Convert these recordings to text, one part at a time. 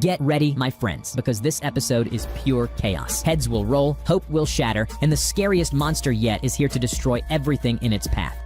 Get ready, my friends, because this episode is pure chaos. Heads will roll, hope will shatter, and the scariest monster yet is here to destroy everything in its path.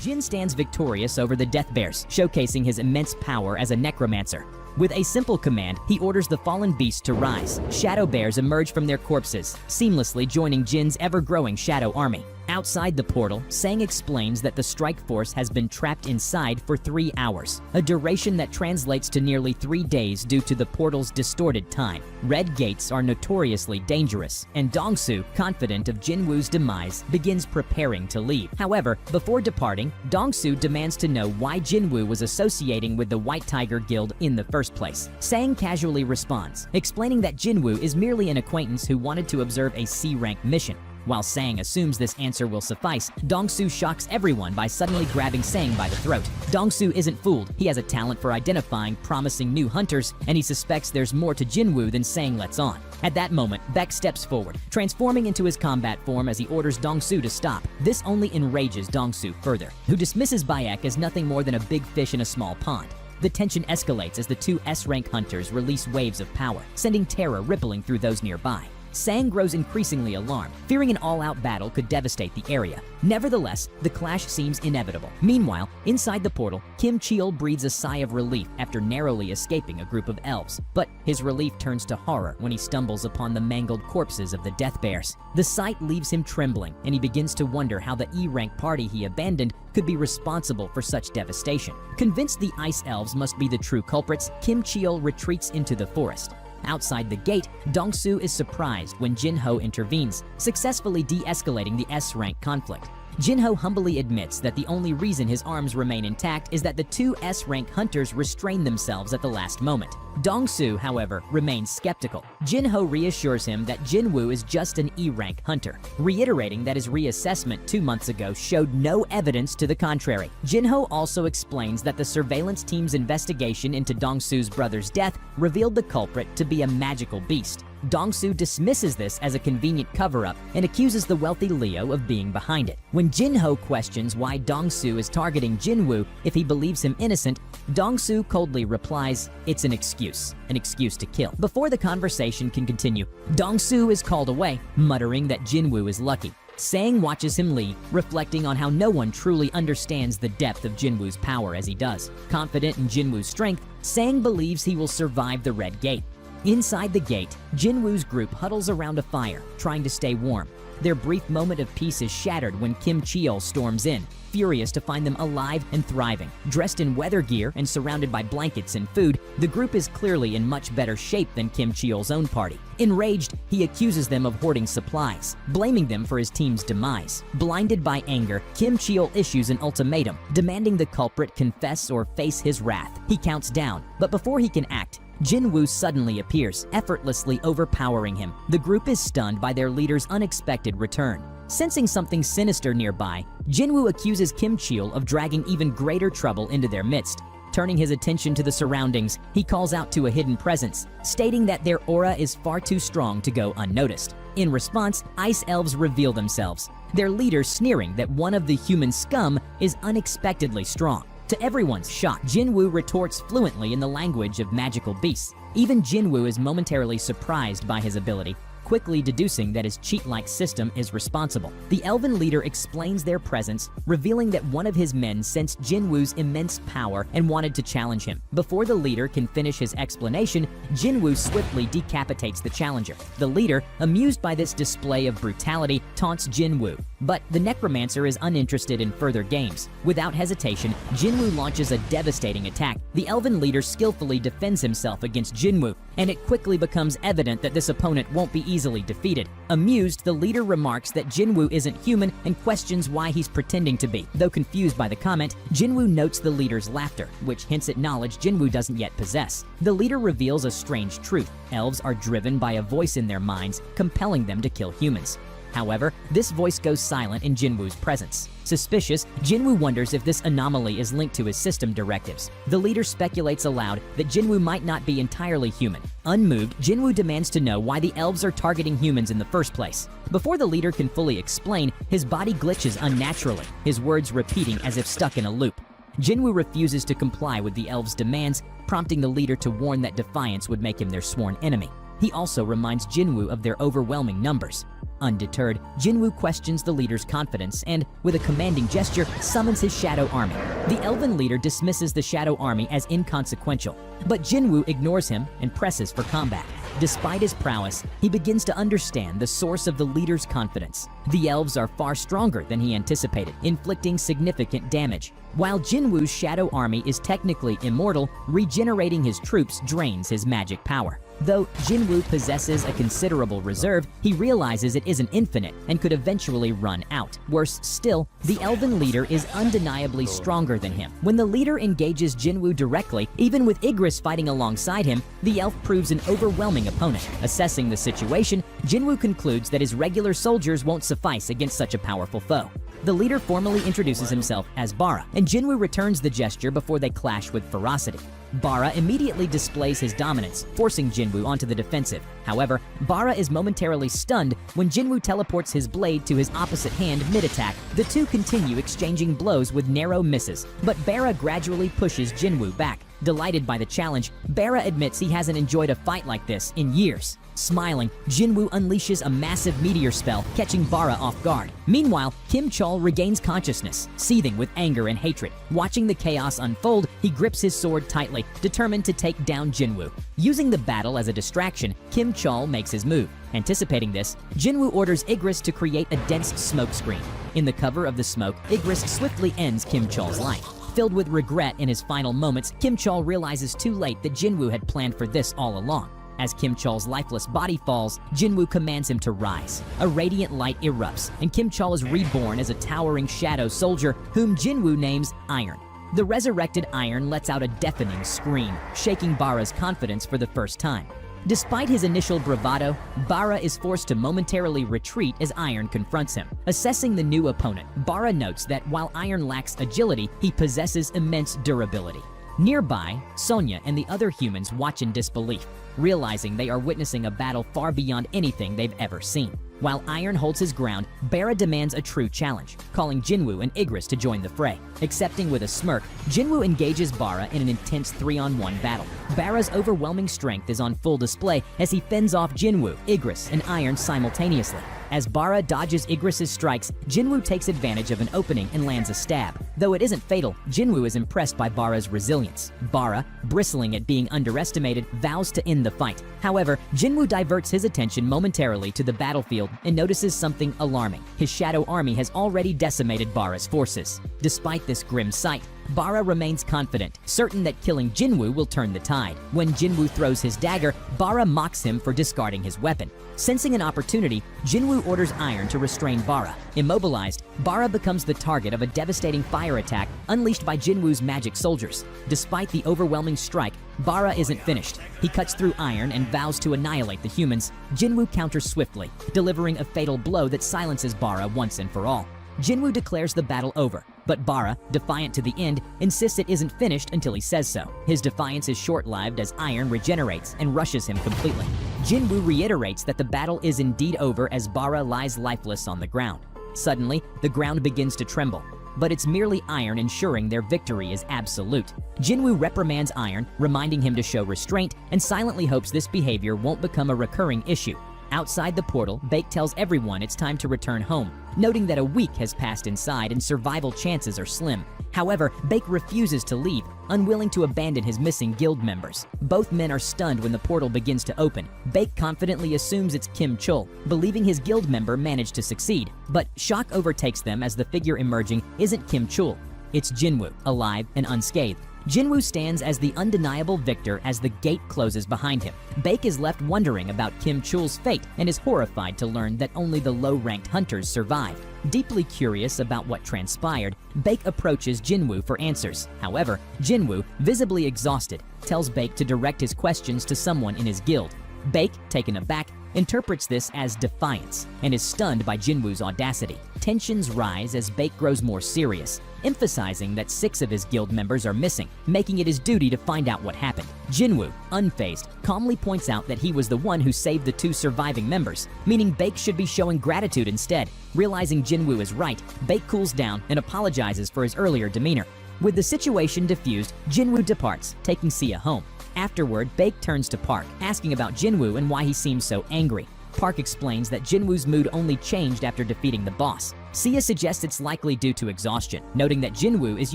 Jin stands victorious over the Death Bears, showcasing his immense power as a necromancer. With a simple command, he orders the fallen beast to rise. Shadow Bears emerge from their corpses, seamlessly joining Jin's ever-growing shadow army. Outside the portal, Sang explains that the strike force has been trapped inside for 3 hours, a duration that translates to nearly 3 days due to the portal's distorted time. Red gates are notoriously dangerous, and Dong-Su, confident of Jin-Woo's demise, begins preparing to leave. However, before departing, Dong-Su demands to know why Jin-Woo was associating with the White Tiger Guild in the first place. Sang casually responds, explaining that Jin-Woo is merely an acquaintance who wanted to observe a C-rank mission. While Sang assumes this answer will suffice, Dong-Su shocks everyone by suddenly grabbing Sang by the throat. Dong-Su isn't fooled. He has a talent for identifying promising new hunters, and he suspects there's more to Jin-Woo than Sang lets on. At that moment, Baek steps forward, transforming into his combat form as he orders Dong-Su to stop. This only enrages Dong-Su further, who dismisses Baek as nothing more than a big fish in a small pond. The tension escalates as the two S-rank hunters release waves of power, sending terror rippling through those nearby. Sang grows increasingly alarmed, fearing an all-out battle could devastate the area. Nevertheless, the clash seems inevitable. Meanwhile, inside the portal, Kim Cheol breathes a sigh of relief after narrowly escaping a group of elves. But his relief turns to horror when he stumbles upon the mangled corpses of the Death Bears. The sight leaves him trembling, and he begins to wonder how the E-rank party he abandoned could be responsible for such devastation. Convinced the Ice Elves must be the true culprits, Kim Cheol retreats into the forest. Outside the gate, Dong-Su is surprised when Jin-Ho intervenes, successfully de-escalating the S-rank conflict. Jin-Ho humbly admits that the only reason his arms remain intact is that the two S-rank hunters restrained themselves at the last moment. Dong-Su, however, remains skeptical. Jin-Ho reassures him that Jin-Woo is just an E-rank hunter, reiterating that his reassessment 2 months ago showed no evidence to the contrary. Jin-Ho also explains that the surveillance team's investigation into Dong-Su's brother's death revealed the culprit to be a magical beast. Dong-Su dismisses this as a convenient cover-up and accuses the wealthy Leo of being behind it. When Jin-Ho questions why Dong-Su is targeting Jin-Woo if he believes him innocent, Dong-Su coldly replies, "It's an excuse to kill." Before the conversation can continue, Dong-Su is called away, muttering that Jin-Woo is lucky. Sang watches him leave, reflecting on how no one truly understands the depth of Jin-Woo's power as he does. Confident in Jin-Woo's strength, Sang believes he will survive the Red Gate. Inside the gate, Jin-Woo's group huddles around a fire, trying to stay warm. Their brief moment of peace is shattered when Kim Cheol storms in, furious to find them alive and thriving. Dressed in weather gear and surrounded by blankets and food, the group is clearly in much better shape than Kim Cheol's own party. Enraged, he accuses them of hoarding supplies, blaming them for his team's demise. Blinded by anger, Kim Cheol issues an ultimatum, demanding the culprit confess or face his wrath. He counts down, but before he can act, Jin-Woo suddenly appears, effortlessly overpowering him. The group is stunned by their leader's unexpected return. Sensing something sinister nearby, Jin-Woo accuses Kim Cheol of dragging even greater trouble into their midst. Turning his attention to the surroundings, he calls out to a hidden presence, stating that their aura is far too strong to go unnoticed. In response, Ice Elves reveal themselves, their leader sneering that one of the human scum is unexpectedly strong. To everyone's shock, Jin-Woo retorts fluently in the language of magical beasts. Even Jin-Woo is momentarily surprised by his ability, quickly deducing that his cheat-like system is responsible. The elven leader explains their presence, revealing that one of his men sensed Jin-Woo's immense power and wanted to challenge him. Before the leader can finish his explanation, Jin-Woo swiftly decapitates the challenger. The leader, amused by this display of brutality, taunts Jin-Woo. But the necromancer is uninterested in further games. Without hesitation, Jin-Woo launches a devastating attack. The elven leader skillfully defends himself against Jin-Woo, and it quickly becomes evident that this opponent won't be easily defeated. Amused, the leader remarks that Jin-Woo isn't human and questions why he's pretending to be. Though confused by the comment, Jin-Woo notes the leader's laughter, which hints at knowledge Jin-Woo doesn't yet possess. The leader reveals a strange truth. Elves are driven by a voice in their minds, compelling them to kill humans. However, this voice goes silent in Jin-Woo's presence. Suspicious, Jin-Woo wonders if this anomaly is linked to his system directives. The leader speculates aloud that Jin-Woo might not be entirely human. Unmoved, Jin-Woo demands to know why the elves are targeting humans in the first place. Before the leader can fully explain, his body glitches unnaturally, his words repeating as if stuck in a loop. Jin-Woo refuses to comply with the elves' demands, prompting the leader to warn that defiance would make him their sworn enemy. He also reminds Jin-Woo of their overwhelming numbers. Undeterred, Jin-Woo questions the leader's confidence and, with a commanding gesture, summons his Shadow Army. The elven leader dismisses the Shadow Army as inconsequential, but Jin-Woo ignores him and presses for combat. Despite his prowess, he begins to understand the source of the leader's confidence. The elves are far stronger than he anticipated, inflicting significant damage. While Jin-Woo's Shadow Army is technically immortal, regenerating his troops drains his magic power. Though Jin-Woo possesses a considerable reserve, he realizes it isn't infinite and could eventually run out. Worse still, the elven leader is undeniably stronger than him. When the leader engages Jin-Woo directly, even with Igris fighting alongside him, the elf proves an overwhelming opponent. Assessing the situation, Jin-Woo concludes that his regular soldiers won't suffice against such a powerful foe. The leader formally introduces himself as Bara, and Jin-Woo returns the gesture before they clash with ferocity. Bara immediately displays his dominance, forcing Jin-Woo onto the defensive. However, Bara is momentarily stunned when Jin-Woo teleports his blade to his opposite hand mid-attack. The two continue exchanging blows with narrow misses, but Bara gradually pushes Jin-Woo back. Delighted by the challenge, Bara admits he hasn't enjoyed a fight like this in years. Smiling, Jin-Woo unleashes a massive meteor spell, catching Bara off guard. Meanwhile, Kim Chol regains consciousness, seething with anger and hatred. Watching the chaos unfold, he grips his sword tightly, determined to take down Jin-Woo. Using the battle as a distraction, Kim Chol makes his move. Anticipating this, Jin-Woo orders Igris to create a dense smoke screen. In the cover of the smoke, Igris swiftly ends Kim Chol's life. Filled with regret in his final moments, Kim Chol realizes too late that Jin-Woo had planned for this all along. As Kim Chol's lifeless body falls, Jin-Woo commands him to rise. A radiant light erupts, and Kim Chol is reborn as a towering shadow soldier whom Jin-Woo names Iron. The resurrected Iron lets out a deafening scream, shaking Bara's confidence for the first time. Despite his initial bravado, Bara is forced to momentarily retreat as Iron confronts him. Assessing the new opponent, Bara notes that while Iron lacks agility, he possesses immense durability. Nearby, Sonya and the other humans watch in disbelief, realizing they are witnessing a battle far beyond anything they've ever seen. While Iron holds his ground, Bara demands a true challenge, calling Jin-Woo and Igris to join the fray. Accepting with a smirk, Jin-Woo engages Bara in an intense 3-on-1 battle. Bara's overwhelming strength is on full display as he fends off Jin-Woo, Igris, and Iron simultaneously. As Bara dodges Igris' strikes, Jin-Woo takes advantage of an opening and lands a stab. Though it isn't fatal, Jin-Woo is impressed by Bara's resilience. Bara, bristling at being underestimated, vows to end the fight. However, Jin-Woo diverts his attention momentarily to the battlefield and notices something alarming. His Shadow Army has already decimated Bara's forces. Despite this grim sight, Bara remains confident, certain that killing Jin-Woo will turn the tide. When Jin-Woo throws his dagger, Bara mocks him for discarding his weapon. Sensing an opportunity, Jin-Woo orders Iron to restrain Bara. Immobilized, Bara becomes the target of a devastating fire attack unleashed by Jin-Woo's magic soldiers. Despite the overwhelming strike, Bara isn't finished. He cuts through Iron and vows to annihilate the humans. Jin-Woo counters swiftly, delivering a fatal blow that silences Bara once and for all. Jin-Woo declares the battle over, but Bara, defiant to the end, insists it isn't finished until he says so. His defiance is short-lived as Iron regenerates and rushes him completely. Jin-Woo reiterates that the battle is indeed over as Bara lies lifeless on the ground. Suddenly, the ground begins to tremble, but it's merely Iron ensuring their victory is absolute. Jin-Woo reprimands Iron, reminding him to show restraint, and silently hopes this behavior won't become a recurring issue. Outside the portal, Baek tells everyone it's time to return home, noting that a week has passed inside and survival chances are slim. However, Baek refuses to leave, unwilling to abandon his missing guild members. Both men are stunned when the portal begins to open. Baek confidently assumes it's Kim Chol, believing his guild member managed to succeed. But shock overtakes them as the figure emerging isn't Kim Chol. It's Jin-Woo, alive and unscathed. Jin-Woo stands as the undeniable victor as the gate closes behind him. Baek is left wondering about Kim Chul's fate and is horrified to learn that only the low-ranked hunters survived. Deeply curious about what transpired, Baek approaches Jin-Woo for answers. However, Jin-Woo, visibly exhausted, tells Baek to direct his questions to someone in his guild. Baek, taken aback, interprets this as defiance and is stunned by Jin-Woo's audacity. Tensions rise as Baek grows more serious, emphasizing that 6 of his guild members are missing, making it his duty to find out what happened. Jin-Woo, unfazed, calmly points out that he was the one who saved the 2 surviving members, meaning Baek should be showing gratitude instead. Realizing Jin-Woo is right, Baek cools down and apologizes for his earlier demeanor. With the situation diffused, Jin-Woo departs, taking Sia home. Afterward, Baek turns to Park, asking about Jin-Woo and why he seems so angry. Park explains that Jin-Woo's mood only changed after defeating the boss. Sia suggests it's likely due to exhaustion, noting that Jin-Woo is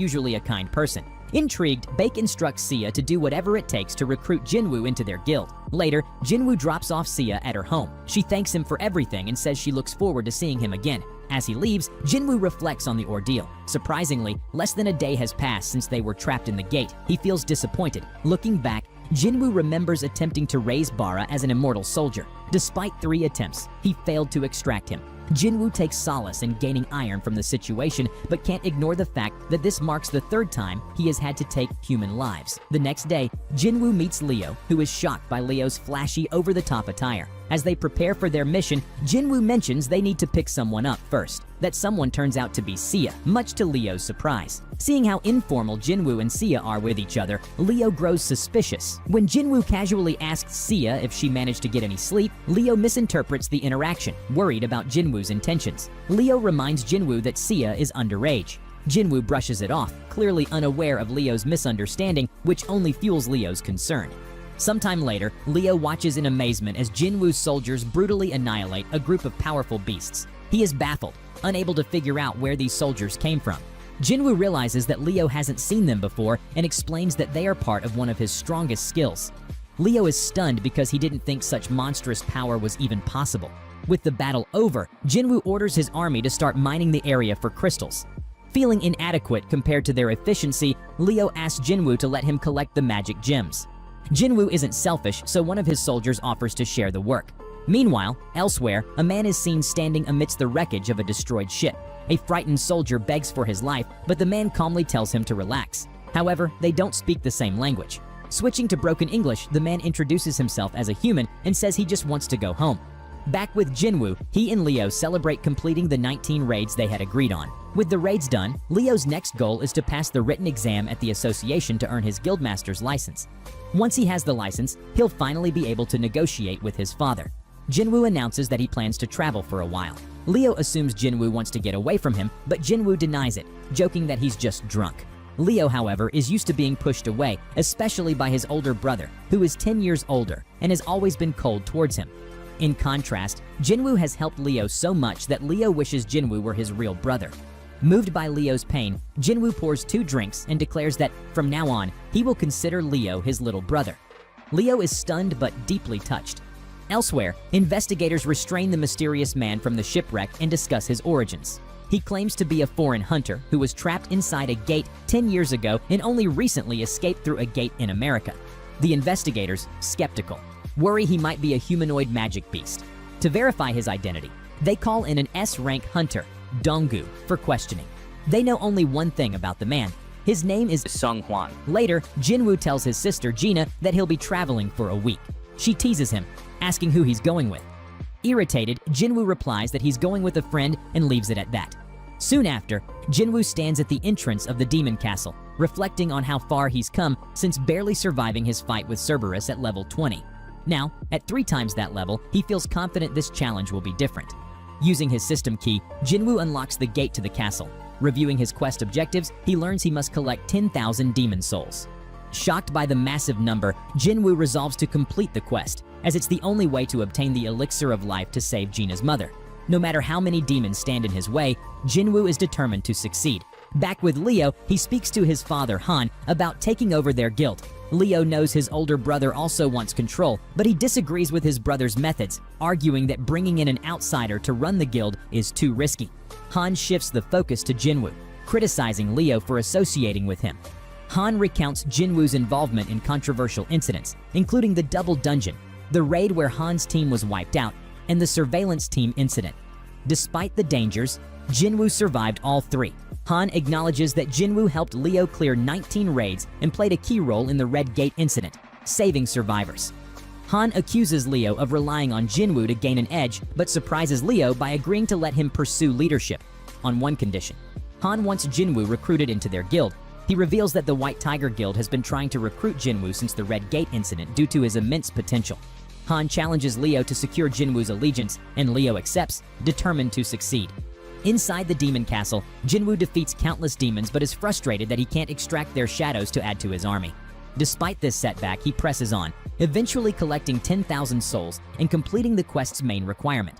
usually a kind person. Intrigued, Baek instructs Sia to do whatever it takes to recruit Jin-Woo into their guild. Later, Jin-Woo drops off Sia at her home. She thanks him for everything and says she looks forward to seeing him again. As he leaves, Jin-Woo reflects on the ordeal. Surprisingly, less than a day has passed since they were trapped in the gate. He feels disappointed. Looking back, Jin-Woo remembers attempting to raise Bara as an immortal soldier. Despite 3 attempts, he failed to extract him. Jin-Woo takes solace in gaining iron from the situation, but can't ignore the fact that this marks the 3rd time he has had to take human lives. The next day, Jin-Woo meets Leo, who is shocked by Leo's flashy, over-the-top attire. As they prepare for their mission, Jin-Woo mentions they need to pick someone up first. That someone turns out to be Sia, much to Leo's surprise. Seeing how informal Jin-Woo and Sia are with each other, Leo grows suspicious. When Jin-Woo casually asks Sia if she managed to get any sleep, Leo misinterprets the interaction, worried about Jin-Woo's intentions. Leo reminds Jin-Woo that Sia is underage. Jin-Woo brushes it off, clearly unaware of Leo's misunderstanding, which only fuels Leo's concern. Sometime later, Leo watches in amazement as Jin-Woo's soldiers brutally annihilate a group of powerful beasts. He is baffled, unable to figure out where these soldiers came from. Jin-Woo realizes that Leo hasn't seen them before and explains that they are part of one of his strongest skills. Leo is stunned because he didn't think such monstrous power was even possible. With the battle over, Jin-Woo orders his army to start mining the area for crystals. Feeling inadequate compared to their efficiency, Leo asks Jin-Woo to let him collect the magic gems. Jin-Woo isn't selfish, so one of his soldiers offers to share the work. Meanwhile, elsewhere, a man is seen standing amidst the wreckage of a destroyed ship. A frightened soldier begs for his life, but the man calmly tells him to relax. However, they don't speak the same language. Switching to broken English, the man introduces himself as a human and says he just wants to go home. Back with Jin-Woo, he and Leo celebrate completing the 19 raids they had agreed on. With the raids done, Leo's next goal is to pass the written exam at the association to earn his guildmaster's license. Once he has the license, he'll finally be able to negotiate with his father. Jin-Woo announces that he plans to travel for a while. Leo assumes Jin-Woo wants to get away from him, but Jin-Woo denies it, joking that he's just drunk. Leo, however, is used to being pushed away, especially by his older brother, who is 10 years older and has always been cold towards him. In contrast, Jin-Woo has helped Leo so much that Leo wishes Jin-Woo were his real brother. Moved by Leo's pain, Jin-Woo pours 2 drinks and declares that, from now on, he will consider Leo his little brother. Leo is stunned but deeply touched. Elsewhere, investigators restrain the mysterious man from the shipwreck and discuss his origins. He claims to be a foreign hunter who was trapped inside a gate 10 years ago and only recently escaped through a gate in America. The investigators, skeptical, worry he might be a humanoid magic beast. To verify his identity, they call in an S-rank hunter, Donggu, for questioning. They know only one thing about the man. His name is Sung Hwan. Later, Jin-Woo tells his sister Gina that he'll be traveling for a week. She teases him, asking who he's going with. Irritated, Jin-Woo replies that he's going with a friend and leaves it at that. Soon after, Jin-Woo stands at the entrance of the demon castle, reflecting on how far he's come since barely surviving his fight with Cerberus at level 20. Now, at 3 times that level, he feels confident this challenge will be different. Using his system key, Jin-Woo unlocks the gate to the castle. Reviewing his quest objectives, he learns he must collect 10,000 demon souls. Shocked by the massive number, Jin-Woo resolves to complete the quest, as it's the only way to obtain the elixir of life to save Gina's mother. No matter how many demons stand in his way, Jin-Woo is determined to succeed. Back with Leo, he speaks to his father Han about taking over their guild. Leo knows his older brother also wants control, but he disagrees with his brother's methods, arguing that bringing in an outsider to run the guild is too risky. Han shifts the focus to Jin-Woo, criticizing Leo for associating with him. Han recounts Jin-Woo's involvement in controversial incidents, including the double dungeon, the raid where Han's team was wiped out, and the surveillance team incident. Despite the dangers, Jin-Woo survived all 3. Han acknowledges that Jin-Woo helped Leo clear 19 raids and played a key role in the Red Gate incident, saving survivors. Han accuses Leo of relying on Jin-Woo to gain an edge, but surprises Leo by agreeing to let him pursue leadership, on one condition. Han wants Jin-Woo recruited into their guild. He reveals that the White Tiger Guild has been trying to recruit Jin-Woo since the Red Gate incident due to his immense potential. Han challenges Leo to secure Jin-Woo's allegiance, and Leo accepts, determined to succeed. Inside the demon castle, Jin-Woo defeats countless demons but is frustrated that he can't extract their shadows to add to his army. Despite this setback, he presses on, eventually collecting 10,000 souls and completing the quest's main requirement.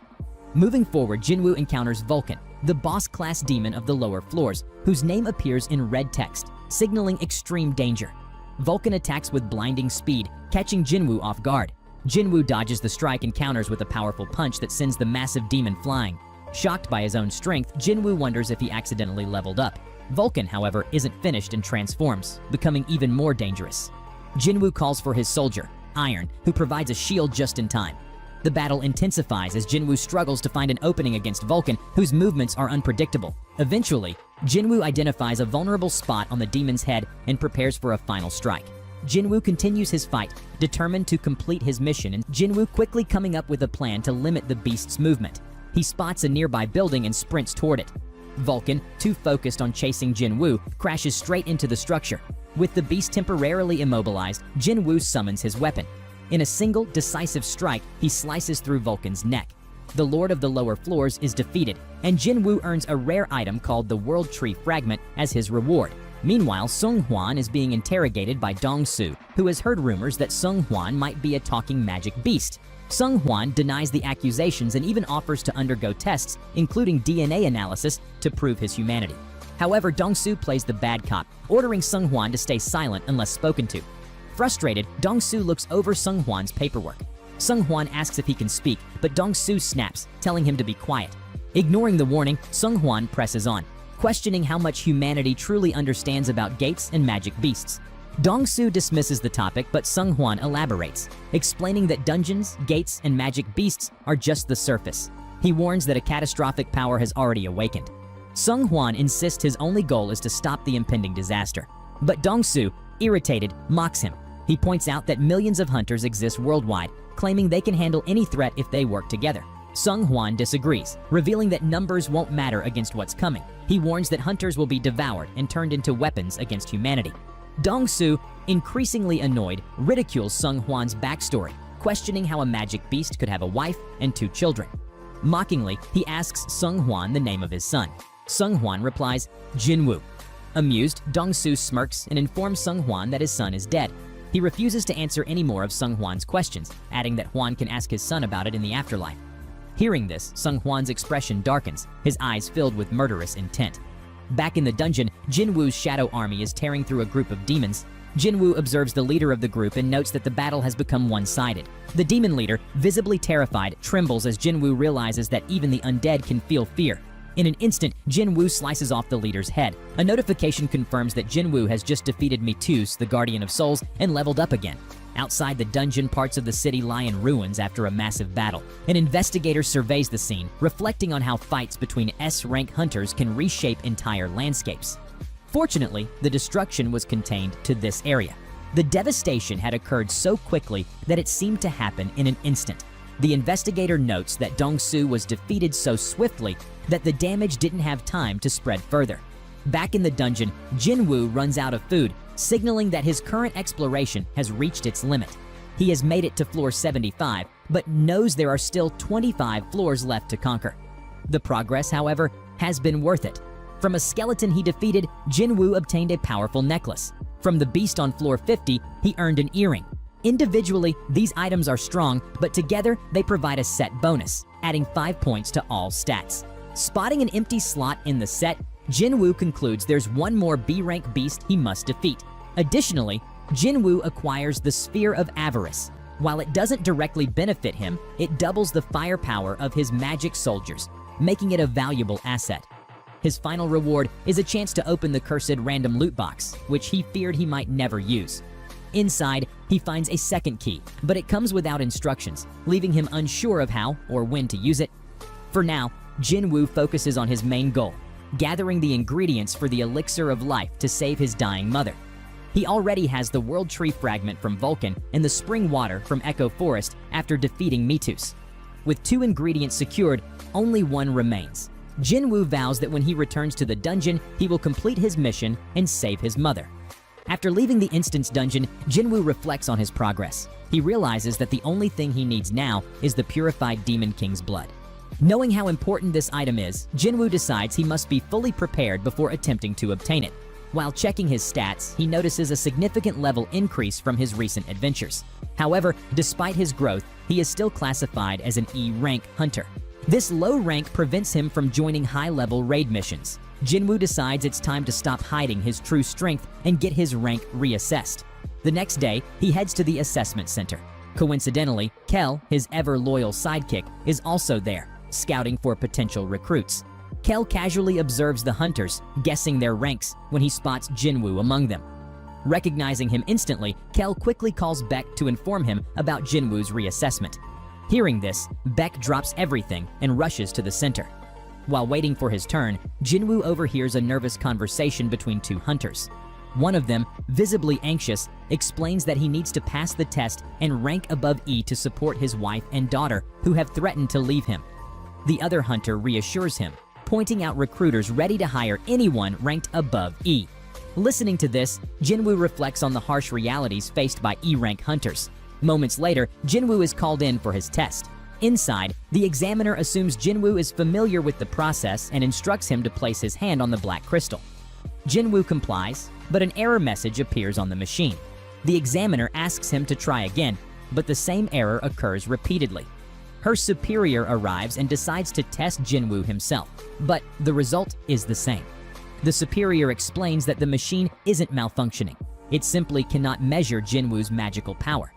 Moving forward, Jin-Woo encounters Vulcan, the boss-class demon of the lower floors, whose name appears in red text, signaling extreme danger. Vulcan attacks with blinding speed, catching Jin-Woo off guard. Jin-Woo dodges the strike and counters with a powerful punch that sends the massive demon flying. Shocked by his own strength, Jin-Woo wonders if he accidentally leveled up. Vulcan, however, isn't finished and transforms, becoming even more dangerous. Jin-Woo calls for his soldier, Iron, who provides a shield just in time. The battle intensifies as Jin-Woo struggles to find an opening against Vulcan, whose movements are unpredictable. Eventually, Jin-Woo identifies a vulnerable spot on the demon's head and prepares for a final strike. Jin-Woo continues his fight, determined to complete his mission, and Jin-Woo quickly coming up with a plan to limit the beast's movement. He spots a nearby building and sprints toward it. Vulcan, too focused on chasing Jin-Woo, crashes straight into the structure. With the beast temporarily immobilized, Jin-Woo summons his weapon. In a single, decisive strike, he slices through Vulcan's neck. The Lord of the Lower Floors is defeated, and Jin-Woo earns a rare item called the World Tree Fragment as his reward. Meanwhile, Sung Hwan is being interrogated by Dong-Soo, who has heard rumors that Sung Hwan might be a talking magic beast. Sung Hwan denies the accusations and even offers to undergo tests, including DNA analysis, to prove his humanity. However, Dong-Soo plays the bad cop, ordering Sung Hwan to stay silent unless spoken to. Frustrated, Dong-Soo looks over Sung Hwan's paperwork. Sung Hwan asks if he can speak, but Dong-Soo snaps, telling him to be quiet. Ignoring the warning, Sung Hwan presses on, questioning how much humanity truly understands about gates and magic beasts. Dong-Soo dismisses the topic, but Sung Hwan elaborates, explaining that dungeons, gates, and magic beasts are just the surface. He warns that a catastrophic power has already awakened. Sung Hwan insists his only goal is to stop the impending disaster. But Dong-Soo, irritated, mocks him. He points out that millions of hunters exist worldwide, claiming they can handle any threat if they work together. Sung Hwan disagrees, revealing that numbers won't matter against what's coming. He warns that hunters will be devoured and turned into weapons against humanity. Dong-Soo, increasingly annoyed, ridicules Sung Hwan's backstory, questioning how a magic beast could have a wife and 2 children. Mockingly, he asks Sung Hwan the name of his son. Sung Hwan replies, Jin-Woo. Amused, Dong-Soo smirks and informs Sung Hwan that his son is dead. He refuses to answer any more of Sung Hwan's questions, adding that Hwan can ask his son about it in the afterlife. Hearing this, Sung Hwan's expression darkens, his eyes filled with murderous intent. Back in the dungeon, Jin-Woo's shadow army is tearing through a group of demons. Jin-Woo observes the leader of the group and notes that the battle has become one-sided. The demon leader, visibly terrified, trembles as Jin-Woo realizes that even the undead can feel fear. In an instant, Jin-Woo slices off the leader's head. A notification confirms that Jin-Woo has just defeated Mitus, the Guardian of Souls, and leveled up again. Outside the dungeon, parts of the city lie in ruins after a massive battle. An investigator surveys the scene, reflecting on how fights between S-rank hunters can reshape entire landscapes. Fortunately, the destruction was contained to this area. The devastation had occurred so quickly that it seemed to happen in an instant. The investigator notes that Dong-Soo was defeated so swiftly that the damage didn't have time to spread further. Back in the dungeon, Jin-Woo runs out of food, signaling that his current exploration has reached its limit. He has made it to floor 75, but knows there are still 25 floors left to conquer. The progress, however, has been worth it. From a skeleton he defeated, Jin-Woo obtained a powerful necklace. From the beast on floor 50, he earned an earring. Individually, these items are strong, but together they provide a set bonus, adding 5 points to all stats. Spotting an empty slot in the set, Jin-Woo concludes there's one more B-rank beast he must defeat. Additionally, Jin-Woo acquires the Sphere of Avarice. While it doesn't directly benefit him, it doubles the firepower of his magic soldiers, making it a valuable asset. His final reward is a chance to open the cursed random loot box, which he feared he might never use. Inside, he finds a second key, but it comes without instructions, leaving him unsure of how or when to use it. For now, Jin-Woo focuses on his main goal, gathering the ingredients for the elixir of life to save his dying mother. He already has the World Tree Fragment from Vulcan and the Spring Water from Echo Forest after defeating Mitus. With 2 ingredients secured, only one remains. Jin-Woo vows that when he returns to the dungeon, he will complete his mission and save his mother. After leaving the Instance dungeon, Jin-Woo reflects on his progress. He realizes that the only thing he needs now is the purified Demon King's blood. Knowing how important this item is, Jin-Woo decides he must be fully prepared before attempting to obtain it. While checking his stats, he notices a significant level increase from his recent adventures. However, despite his growth, he is still classified as an E-rank hunter. This low rank prevents him from joining high-level raid missions. Jin-Woo decides it's time to stop hiding his true strength and get his rank reassessed. The next day, he heads to the assessment center. Coincidentally, Kel, his ever-loyal sidekick, is also there, scouting for potential recruits. Kel casually observes the hunters, guessing their ranks, when he spots Jin-Woo among them. Recognizing him instantly, Kel quickly calls Beck to inform him about Jin-Woo's reassessment. Hearing this, Beck drops everything and rushes to the center. While waiting for his turn, Jin-Woo overhears a nervous conversation between two hunters. One of them, visibly anxious, explains that he needs to pass the test and rank above E to support his wife and daughter, who have threatened to leave him. The other hunter reassures him, pointing out recruiters ready to hire anyone ranked above E. Listening to this, Jin-Woo reflects on the harsh realities faced by E-rank hunters. Moments later, Jin-Woo is called in for his test. Inside, the examiner assumes Jin-Woo is familiar with the process and instructs him to place his hand on the black crystal. Jin-Woo complies, but an error message appears on the machine. The examiner asks him to try again, but the same error occurs repeatedly. Her superior arrives and decides to test Jin-Woo himself, but the result is the same. The superior explains that the machine isn't malfunctioning. It simply cannot measure Jin-Woo's magical power.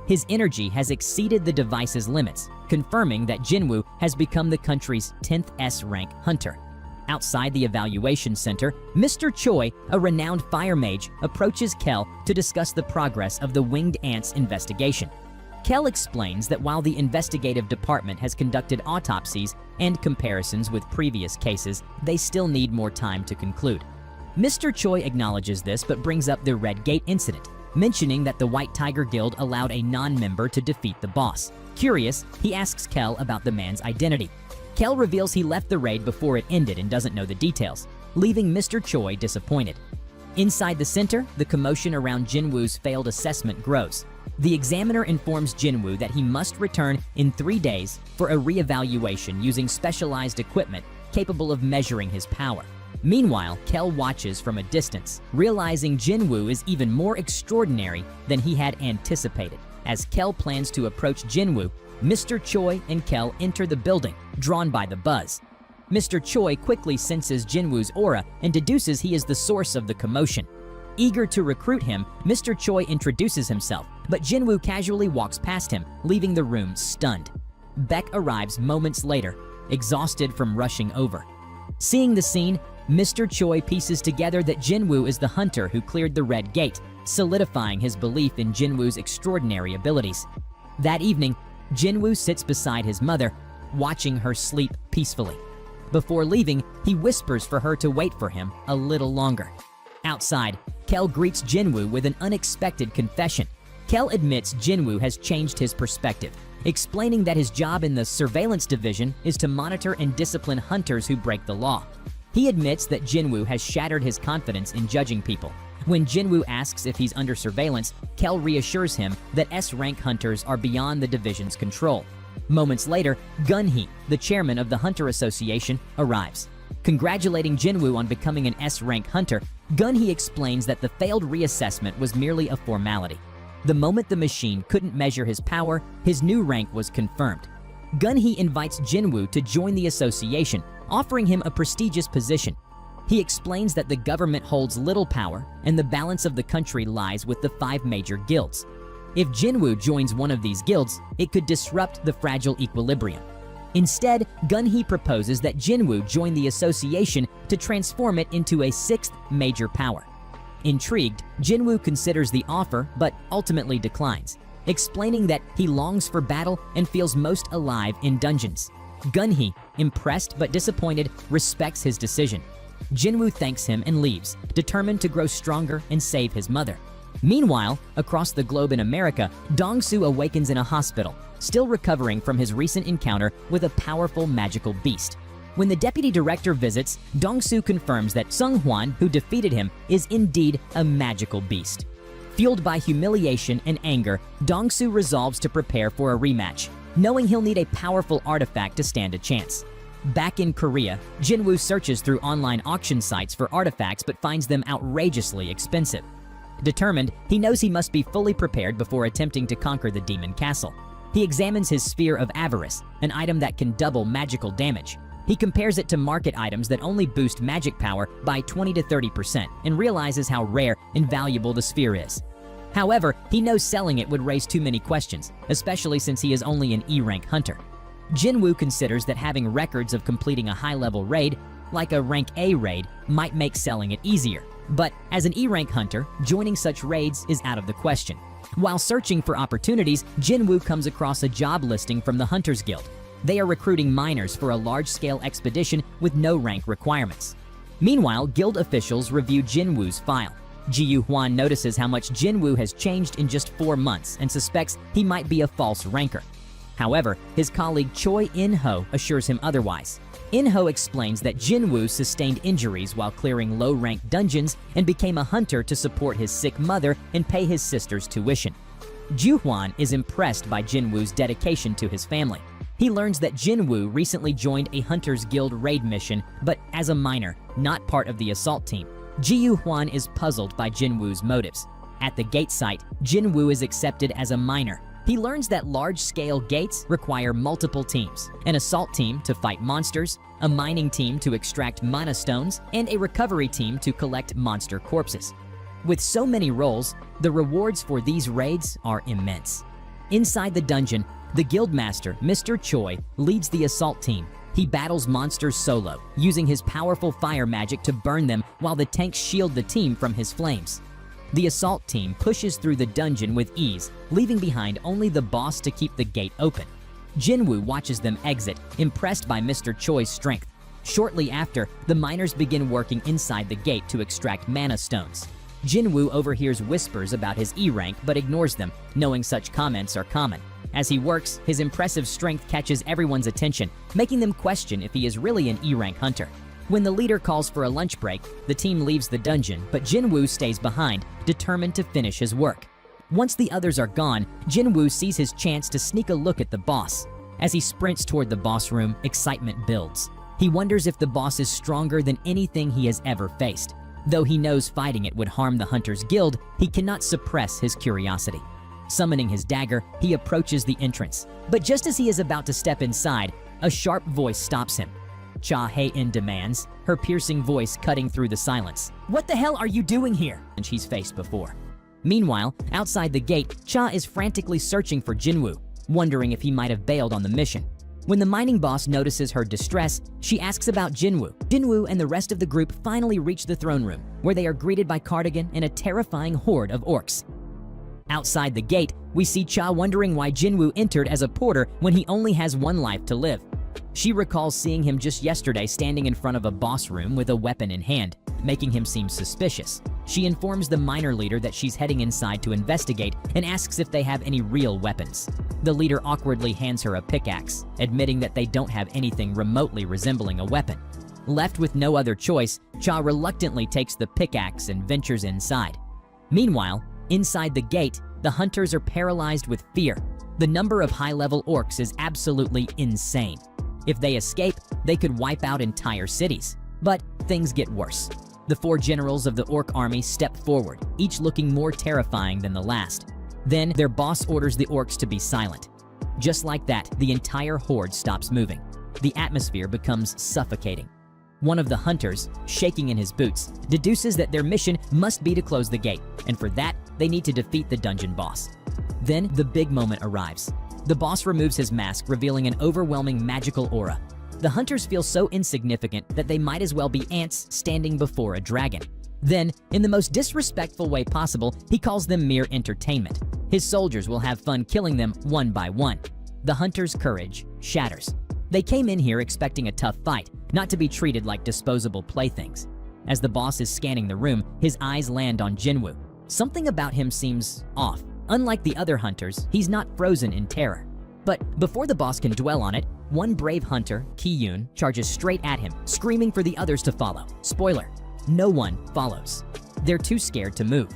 His energy has exceeded the device's limits, confirming that Jin-Woo has become the country's 10th S-rank hunter. Outside the evaluation center, Mr. Choi, a renowned fire mage, approaches Kel to discuss the progress of the winged ants investigation. Kel explains that while the investigative department has conducted autopsies and comparisons with previous cases, they still need more time to conclude. Mr. Choi acknowledges this but brings up the Red Gate incident, mentioning that the White Tiger Guild allowed a non-member to defeat the boss. Curious, he asks Kel about the man's identity. Kel reveals he left the raid before it ended and doesn't know the details, leaving Mr. Choi disappointed. Inside the center, the commotion around Jin-Woo's failed assessment grows. The examiner informs Jin-Woo that he must return in 3 days for a re-evaluation using specialized equipment capable of measuring his power. Meanwhile, Kel watches from a distance, realizing Jin-Woo is even more extraordinary than he had anticipated. As Kel plans to approach Jin-Woo, Mr. Choi and Kel enter the building, drawn by the buzz. Mr. Choi quickly senses Jin-Woo's aura and deduces he is the source of the commotion. Eager to recruit him, Mr. Choi introduces himself, but Jin-Woo casually walks past him, leaving the room stunned. Beck arrives moments later, exhausted from rushing over. Seeing the scene, Mr. Choi pieces together that Jin-Woo is the hunter who cleared the Red Gate, solidifying his belief in Jin-Woo's extraordinary abilities. That evening, Jin-Woo sits beside his mother, watching her sleep peacefully. Before leaving, he whispers for her to wait for him a little longer. Outside, Kel greets Jin-Woo with an unexpected confession. Kel admits Jin-Woo has changed his perspective, explaining that his job in the surveillance division is to monitor and discipline hunters who break the law. He admits that Jin-Woo has shattered his confidence in judging people. When Jin-Woo asks if he's under surveillance, Kel reassures him that S-rank hunters are beyond the division's control. Moments later, Gun-hee, the chairman of the Hunter Association, arrives. Congratulating Jin-Woo on becoming an S-rank hunter, Gun-hee explains that the failed reassessment was merely a formality. The moment the machine couldn't measure his power, his new rank was confirmed. Gun-hee invites Jin-Woo to join the association, offering him a prestigious position. He explains that the government holds little power and the balance of the country lies with the 5 major guilds. If Jin-Woo joins one of these guilds, it could disrupt the fragile equilibrium. Instead, Gun-hee proposes that Jin-Woo join the association to transform it into a 6th major power. Intrigued, Jin-Woo considers the offer but ultimately declines, explaining that he longs for battle and feels most alive in dungeons. Gun-hee, impressed but disappointed, respects his decision. Jin-Woo thanks him and leaves, determined to grow stronger and save his mother. Meanwhile, across the globe in America, Dong-Soo awakens in a hospital, still recovering from his recent encounter with a powerful magical beast. When the deputy director visits, Dong-Soo confirms that Sung Hwan, who defeated him, is indeed a magical beast. Fueled by humiliation and anger, Dong-Soo resolves to prepare for a rematch. knowing he'll need a powerful artifact to stand a chance. Back in Korea, Jin-Woo searches through online auction sites for artifacts but finds them outrageously expensive. Determined, he knows he must be fully prepared before attempting to conquer the demon castle. He examines his Sphere of Avarice, an item that can double magical damage. He compares it to market items that only boost magic power by 20 to 30% and realizes how rare and valuable the sphere is. However, he knows selling it would raise too many questions, especially since he is only an E-rank hunter. Jin-Woo considers that having records of completing a high-level raid, like a rank A raid, might make selling it easier. But as an E-rank hunter, joining such raids is out of the question. While searching for opportunities, Jin-Woo comes across a job listing from the Hunters Guild. They are recruiting miners for a large-scale expedition with no rank requirements. Meanwhile, guild officials review Jin-Woo's file. Ji-Yu Hwan notices how much Jin-Woo has changed in just 4 months and suspects he might be a false ranker. However, his colleague Choi In-ho assures him otherwise. In-ho explains that Jin-Woo sustained injuries while clearing low-rank dungeons and became a hunter to support his sick mother and pay his sister's tuition. Ju-hwan is impressed by Jin-Woo's dedication to his family. He learns that Jin-Woo recently joined a Hunters Guild raid mission, but as a miner, not part of the assault team. Ji-Yu Hwan is puzzled by Jin-Woo's motives. At the gate site, Jin-Woo is accepted as a miner. He learns that large-scale gates require multiple teams, an assault team to fight monsters, a mining team to extract mana stones, and a recovery team to collect monster corpses. With so many roles, the rewards for these raids are immense. Inside the dungeon, the guildmaster, Mr. Choi, leads the assault team. He battles monsters solo, using his powerful fire magic to burn them while the tanks shield the team from his flames. The assault team pushes through the dungeon with ease, leaving behind only the boss to keep the gate open. Jin-Woo watches them exit, impressed by Mr. Choi's strength. Shortly after, the miners begin working inside the gate to extract mana stones. Jin-Woo overhears whispers about his E-rank but ignores them, knowing such comments are common. As he works, his impressive strength catches everyone's attention, making them question if he is really an E-rank hunter. When the leader calls for a lunch break, the team leaves the dungeon, but Jin-Woo stays behind, determined to finish his work. Once the others are gone, Jin-Woo sees his chance to sneak a look at the boss. As he sprints toward the boss room, excitement builds. He wonders if the boss is stronger than anything he has ever faced. Though he knows fighting it would harm the Hunters Guild, he cannot suppress his curiosity. Summoning his dagger, he approaches the entrance. But just as he is about to step inside, a sharp voice stops him. Cha Hae-in demands, her piercing voice cutting through the silence. "What the hell are you doing here?" And she's faced before. Meanwhile, outside the gate, Cha is frantically searching for Jin-Woo, wondering if he might have bailed on the mission. When the mining boss notices her distress, she asks about Jin-Woo. Jin-Woo and the rest of the group finally reach the throne room, where they are greeted by Cardigan and a terrifying horde of orcs. Outside the gate, we see Cha wondering why Jin-Woo entered as a porter when he only has one life to live. She recalls seeing him just yesterday standing in front of a boss room with a weapon in hand, making him seem suspicious. She informs the miner leader that she's heading inside to investigate and asks if they have any real weapons. The leader awkwardly hands her a pickaxe, admitting that they don't have anything remotely resembling a weapon. Left with no other choice, Cha reluctantly takes the pickaxe and ventures inside. Meanwhile, inside the gate, the hunters are paralyzed with fear. The number of high-level orcs is absolutely insane. If they escape, they could wipe out entire cities. But things get worse. The 4 generals of the orc army step forward, each looking more terrifying than the last. Then their boss orders the orcs to be silent. Just like that, the entire horde stops moving. The atmosphere becomes suffocating. One of the hunters, shaking in his boots, deduces that their mission must be to close the gate, and for that, they need to defeat the dungeon boss. Then the big moment arrives. The boss removes his mask, revealing an overwhelming magical aura. The hunters feel so insignificant that they might as well be ants standing before a dragon. Then, in the most disrespectful way possible, he calls them mere entertainment. His soldiers will have fun killing them one by one. The hunters' courage shatters. They came in here expecting a tough fight, not to be treated like disposable playthings. As the boss is scanning the room, his eyes land on Jin-Woo. Something about him seems off. Unlike the other hunters, he's not frozen in terror. But before the boss can dwell on it, one brave hunter, Ki-yoon, charges straight at him, screaming for the others to follow. Spoiler, no one follows. They're too scared to move.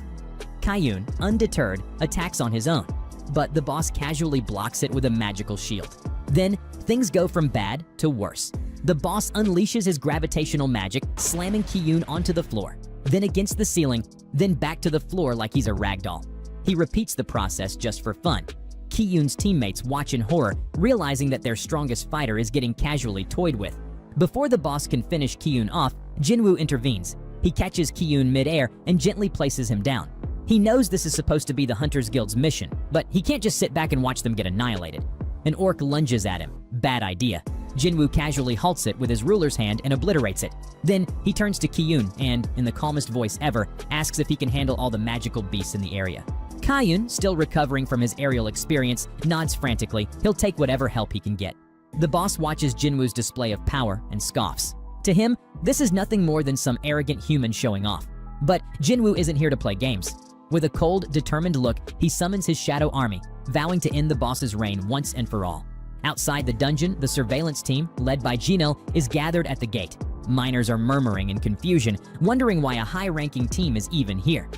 Ki-yoon, undeterred, attacks on his own. but the boss casually blocks it with a magical shield. Then, things go from bad to worse. The boss unleashes his gravitational magic, slamming Ki-yoon onto the floor, then against the ceiling, then back to the floor like he's a ragdoll. He repeats the process just for fun. Ki-yoon's teammates watch in horror, realizing that their strongest fighter is getting casually toyed with. Before the boss can finish Ki-yoon off, Jin-Woo intervenes. He catches Ki-yoon mid-air and gently places him down. He knows this is supposed to be the Hunters Guild's mission, but he can't just sit back and watch them get annihilated. An orc lunges at him. Bad idea. Jin-Woo casually halts it with his ruler's hand and obliterates it. Then he turns to Ki-yoon and, in the calmest voice ever, asks if he can handle all the magical beasts in the area. Ki-yoon, still recovering from his aerial experience, nods frantically. He'll take whatever help he can get. The boss watches Jin-Woo's display of power and scoffs. To him, this is nothing more than some arrogant human showing off. But Jin-Woo isn't here to play games. With a cold, determined look, he summons his shadow army, vowing to end the boss's reign once and for all. Outside the dungeon, the surveillance team, led by Jinil, is gathered at the gate. Miners are murmuring in confusion, wondering why a high-ranking team is even here.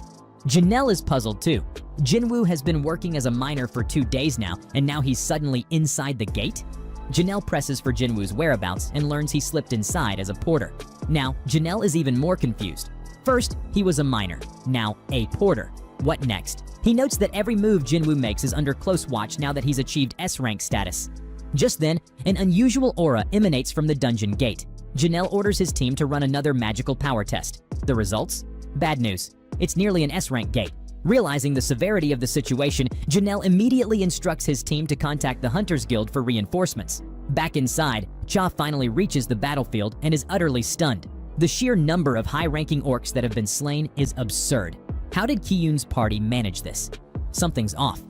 Janelle is puzzled too. Jin-Woo has been working as a miner for 2 days now, and now he's suddenly inside the gate? Janelle presses for Jin-Woo's whereabouts and learns he slipped inside as a porter. Now, Janelle is even more confused. First, he was a miner. Now, a porter. What next? He notes that every move Jin-Woo makes is under close watch now that he's achieved S-rank status. Just then, an unusual aura emanates from the dungeon gate. Janelle orders his team to run another magical power test. The results? Bad news. It's nearly an S-rank gate. Realizing the severity of the situation, Janelle immediately instructs his team to contact the Hunters Guild for reinforcements. Back inside, Cha finally reaches the battlefield and is utterly stunned. The sheer number of high-ranking orcs that have been slain is absurd. How did Ki-yoon's party manage this? Something's off.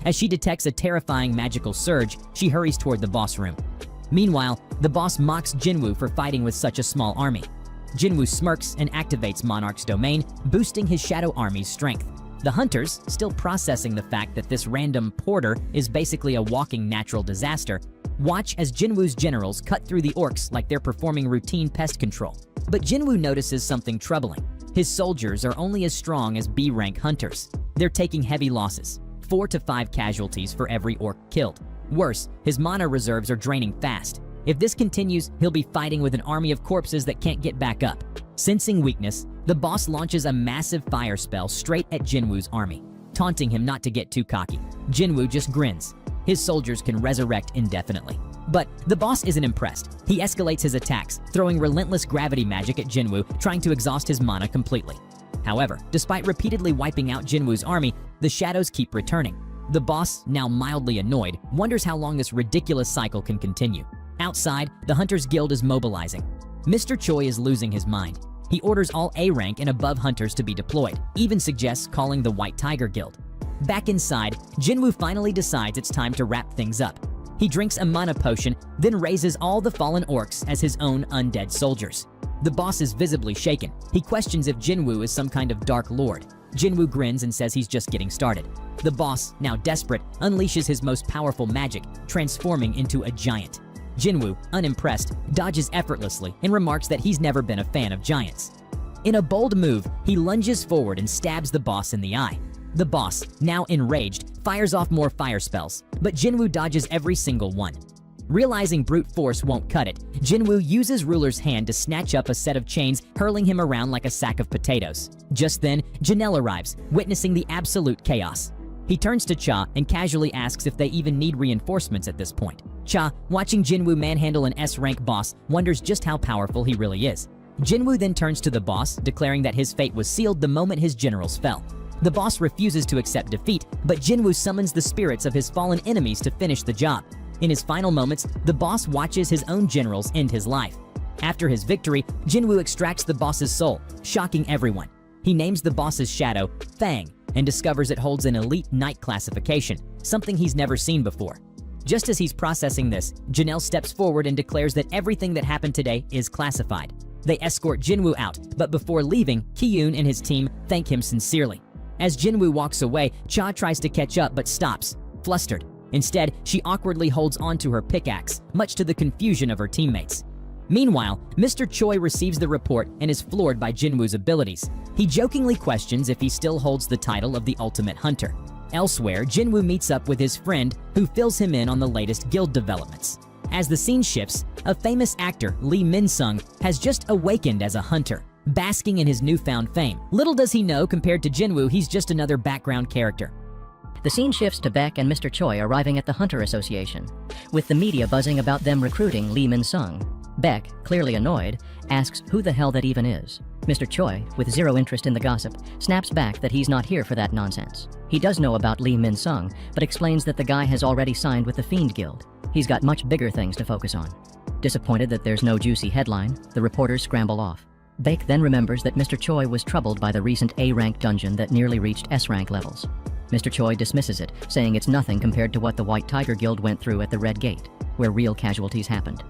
As she detects a terrifying magical surge, she hurries toward the boss room. Meanwhile, the boss mocks Jin-Woo for fighting with such a small army. Jin-Woo smirks and activates Monarch's domain, boosting his shadow army's strength. The hunters, still processing the fact that this random porter is basically a walking natural disaster, watch as Jin-Woo's generals cut through the orcs like they're performing routine pest control. But Jin-Woo notices something troubling. His soldiers are only as strong as B-rank hunters. They're taking heavy losses, 4 to 5 casualties for every orc killed. Worse, his mana reserves are draining fast. If this continues, he'll be fighting with an army of corpses that can't get back up. Sensing weakness, the boss launches a massive fire spell straight at Jin-Woo's army, taunting him not to get too cocky. Jin-Woo just grins. His soldiers can resurrect indefinitely. But the boss isn't impressed. He escalates his attacks, throwing relentless gravity magic at Jin-Woo, trying to exhaust his mana completely. However, despite repeatedly wiping out Jin-Woo's army, the shadows keep returning. The boss, now mildly annoyed, wonders how long this ridiculous cycle can continue. Outside, the Hunters Guild is mobilizing. Mr. Choi is losing his mind. He orders all A-rank and above hunters to be deployed, even suggests calling the White Tiger Guild. Back inside, Jin-Woo finally decides it's time to wrap things up. He drinks a mana potion, then raises all the fallen orcs as his own undead soldiers. The boss is visibly shaken. He questions if Jin-Woo is some kind of dark lord. Jin-Woo grins and says he's just getting started. The boss, now desperate, unleashes his most powerful magic, transforming into a giant. Jin-Woo, unimpressed, dodges effortlessly and remarks that he's never been a fan of giants. In a bold move, he lunges forward and stabs the boss in the eye. The boss, now enraged, fires off more fire spells, but Jin-Woo dodges every single one. Realizing brute force won't cut it, Jin-Woo uses Ruler's hand to snatch up a set of chains, hurling him around like a sack of potatoes. Just then, Janelle arrives, witnessing the absolute chaos. He turns to Cha and casually asks if they even need reinforcements at this point. Cha, watching Jin-Woo manhandle an S-rank boss, wonders just how powerful he really is. Jin-Woo then turns to the boss, declaring that his fate was sealed the moment his generals fell. The boss refuses to accept defeat, but Jin-Woo summons the spirits of his fallen enemies to finish the job. In his final moments, the boss watches his own generals end his life. After his victory, Jin-Woo extracts the boss's soul, shocking everyone. He names the boss's shadow Fang and discovers it holds an elite knight classification, something he's never seen before. Just as he's processing this, Janelle steps forward and declares that everything that happened today is classified. They escort Jin-Woo out, but before leaving, Ki-yoon and his team thank him sincerely. As Jin-Woo walks away, Cha tries to catch up but stops, flustered. Instead, she awkwardly holds onto her pickaxe, much to the confusion of her teammates. Meanwhile, Mr. Choi receives the report and is floored by Jin-Woo's abilities. He jokingly questions if he still holds the title of the Ultimate Hunter. Elsewhere, Jin-Woo meets up with his friend who fills him in on the latest guild developments. As the scene shifts, a famous actor, Lee Min-sung, has just awakened as a hunter, basking in his newfound fame. Little does he know, compared to Jin-Woo, he's just another background character. The scene shifts to Beck and Mr. Choi arriving at the Hunter Association, with the media buzzing about them recruiting Lee Min-sung. Beck, clearly annoyed, asks who the hell that even is. Mr. Choi, with zero interest in the gossip, snaps back that he's not here for that nonsense. He does know about Lee Min-sung, but explains that the guy has already signed with the Fiend Guild. He's got much bigger things to focus on. Disappointed that there's no juicy headline, the reporters scramble off. Beck then remembers that Mr. Choi was troubled by the recent A-rank dungeon that nearly reached S-rank levels. Mr. Choi dismisses it, saying it's nothing compared to what the White Tiger Guild went through at the Red Gate, where real casualties happened.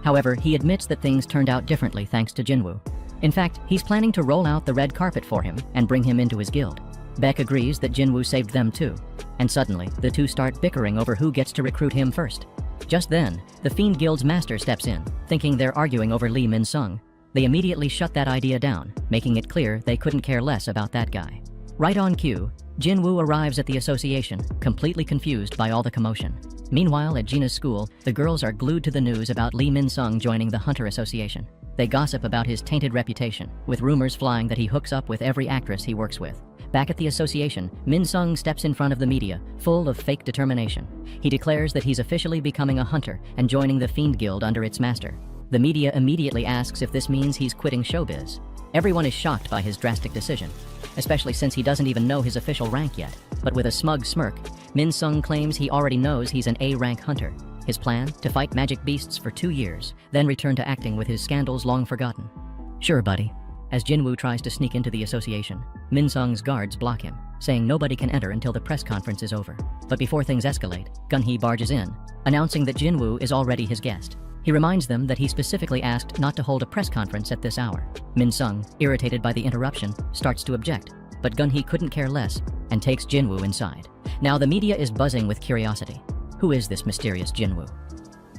However, he admits that things turned out differently thanks to Jin-Woo. In fact, he's planning to roll out the red carpet for him and bring him into his guild. Beck agrees that Jin-Woo saved them too, and suddenly, the two start bickering over who gets to recruit him first. Just then, the Fiend Guild's master steps in, thinking they're arguing over Lee Min-sung. They immediately shut that idea down, making it clear they couldn't care less about that guy. Right on cue, Jin-Woo arrives at the association, completely confused by all the commotion. Meanwhile, at Gina's school, the girls are glued to the news about Lee Min-sung joining the Hunter Association. They gossip about his tainted reputation, with rumors flying that he hooks up with every actress he works with. Back at the association, Min-sung steps in front of the media, full of fake determination. He declares that he's officially becoming a hunter and joining the Fiend Guild under its master. The media immediately asks if this means he's quitting showbiz. Everyone is shocked by his drastic decision, especially since he doesn't even know his official rank yet. But with a smug smirk, Min-sung claims he already knows he's an A-rank hunter. His plan? To fight magic beasts for 2 years, then return to acting with his scandals long forgotten. Sure, buddy. As Jin-Woo tries to sneak into the association, Min-sung's guards block him, saying nobody can enter until the press conference is over. But before things escalate, Gun-hee barges in, announcing that Jin-Woo is already his guest. He reminds them that he specifically asked not to hold a press conference at this hour. Min-sung, irritated by the interruption, starts to object, but Gun-hee couldn't care less and takes Jin-Woo inside. Now the media is buzzing with curiosity. Who is this mysterious Jin-Woo?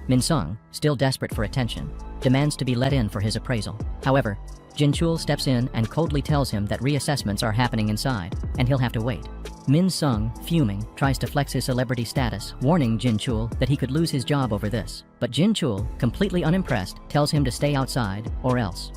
Min-sung, still desperate for attention, demands to be let in for his appraisal. However, Jin-chul steps in and coldly tells him that reassessments are happening inside, and he'll have to wait. Min-sung, fuming, tries to flex his celebrity status, warning Jin-chul that he could lose his job over this. But Jin-chul, completely unimpressed, tells him to stay outside, or else.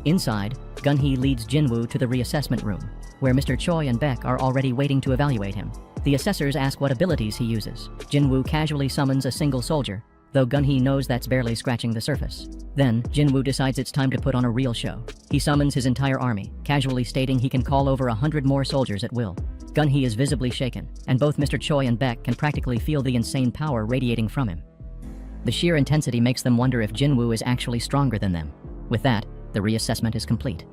Inside, Gun-hee leads Jin-Woo to the reassessment room, where Mr. Choi and Beck are already waiting to evaluate him. The assessors ask what abilities he uses. Jin-Woo casually summons a single soldier, though Gun-hee knows that's barely scratching the surface. Then, Jin-Woo decides it's time to put on a real show. He summons his entire army, casually stating he can call over 100 more soldiers at will. Gun-hee is visibly shaken, and both Mr. Choi and Beck can practically feel the insane power radiating from him. The sheer intensity makes them wonder if Jin-Woo is actually stronger than them. With that, the reassessment is complete.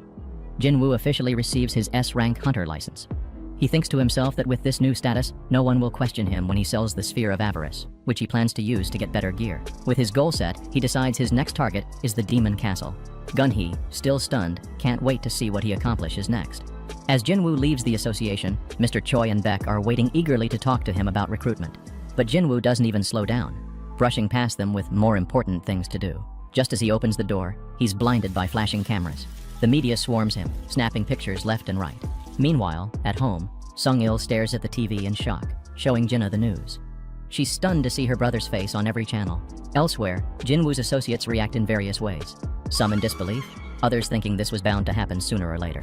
Jin-Woo officially receives his S-rank hunter license. He thinks to himself that with this new status, no one will question him when he sells the Sphere of Avarice, which he plans to use to get better gear. With his goal set, he decides his next target is the Demon Castle. Gun-hee, still stunned, can't wait to see what he accomplishes next. As Jin-Woo leaves the association, Mr. Choi and Beck are waiting eagerly to talk to him about recruitment. But Jin-Woo doesn't even slow down, brushing past them with more important things to do. Just as he opens the door, he's blinded by flashing cameras. The media swarms him, snapping pictures left and right. Meanwhile, at home, Sung-il stares at the TV in shock, showing Jinna the news. She's stunned to see her brother's face on every channel. Elsewhere, Jin-Woo's associates react in various ways. Some in disbelief, others thinking this was bound to happen sooner or later.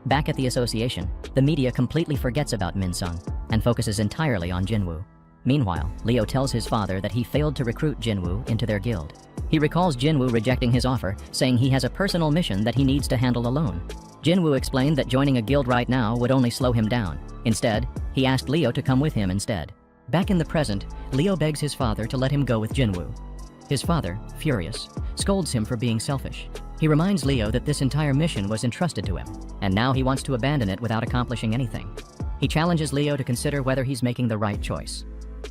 Back at the association, the media completely forgets about Min-sung and focuses entirely on Jin-Woo. Meanwhile, Leo tells his father that he failed to recruit Jin-Woo into their guild. He recalls Jin-Woo rejecting his offer, saying he has a personal mission that he needs to handle alone. Jin-Woo explained that joining a guild right now would only slow him down. Instead, he asked Leo to come with him instead. Back in the present, Leo begs his father to let him go with Jin-Woo. His father, furious, scolds him for being selfish. He reminds Leo that this entire mission was entrusted to him, and now he wants to abandon it without accomplishing anything. He challenges Leo to consider whether he's making the right choice.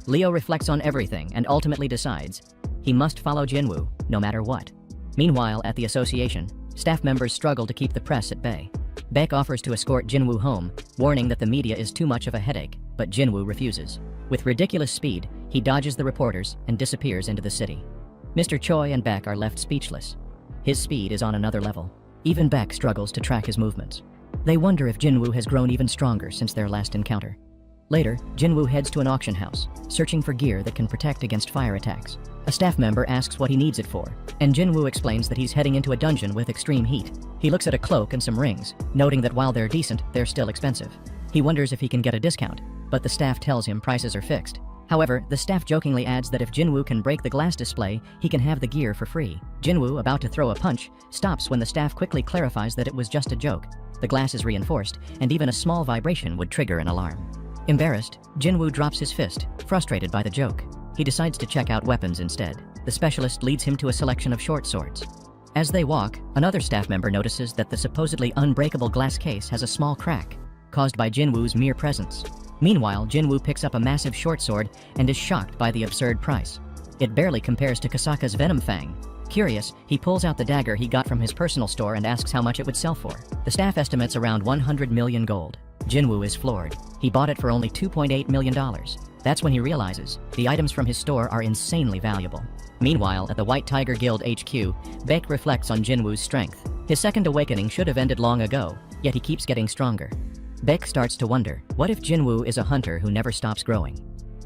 Leo reflects on everything and ultimately decides he must follow Jin-Woo, no matter what. Meanwhile, at the association, staff members struggle to keep the press at bay. Beck offers to escort Jin-Woo home, warning that the media is too much of a headache, but Jin-Woo refuses. With ridiculous speed, he dodges the reporters and disappears into the city. Mr. Choi and Beck are left speechless. His speed is on another level. Even Beck struggles to track his movements. They wonder if Jin-Woo has grown even stronger since their last encounter. Later, Jin-Woo heads to an auction house, searching for gear that can protect against fire attacks. A staff member asks what he needs it for, and Jin-Woo explains that he's heading into a dungeon with extreme heat. He looks at a cloak and some rings, noting that while they're decent, they're still expensive. He wonders if he can get a discount, but the staff tells him prices are fixed. However, the staff jokingly adds that if Jin-Woo can break the glass display, he can have the gear for free. Jin-Woo, about to throw a punch, stops when the staff quickly clarifies that it was just a joke. The glass is reinforced, and even a small vibration would trigger an alarm. Embarrassed, Jin-Woo drops his fist, frustrated by the joke. He decides to check out weapons instead. The specialist leads him to a selection of short swords. As they walk, another staff member notices that the supposedly unbreakable glass case has a small crack, caused by Jin-Woo's mere presence. Meanwhile, Jin-Woo picks up a massive short sword and is shocked by the absurd price. It barely compares to Kasaka's Venom Fang. Curious, he pulls out the dagger he got from his personal store and asks how much it would sell for. The staff estimates around 100 million gold. Jin-Woo is floored. He bought it for only $2.8 million. That's when he realizes the items from his store are insanely valuable. Meanwhile, at the White Tiger Guild HQ, Baek reflects on Jin-Woo's strength. His second awakening should have ended long ago, yet he keeps getting stronger. Baek starts to wonder, what if Jin-Woo is a hunter who never stops growing?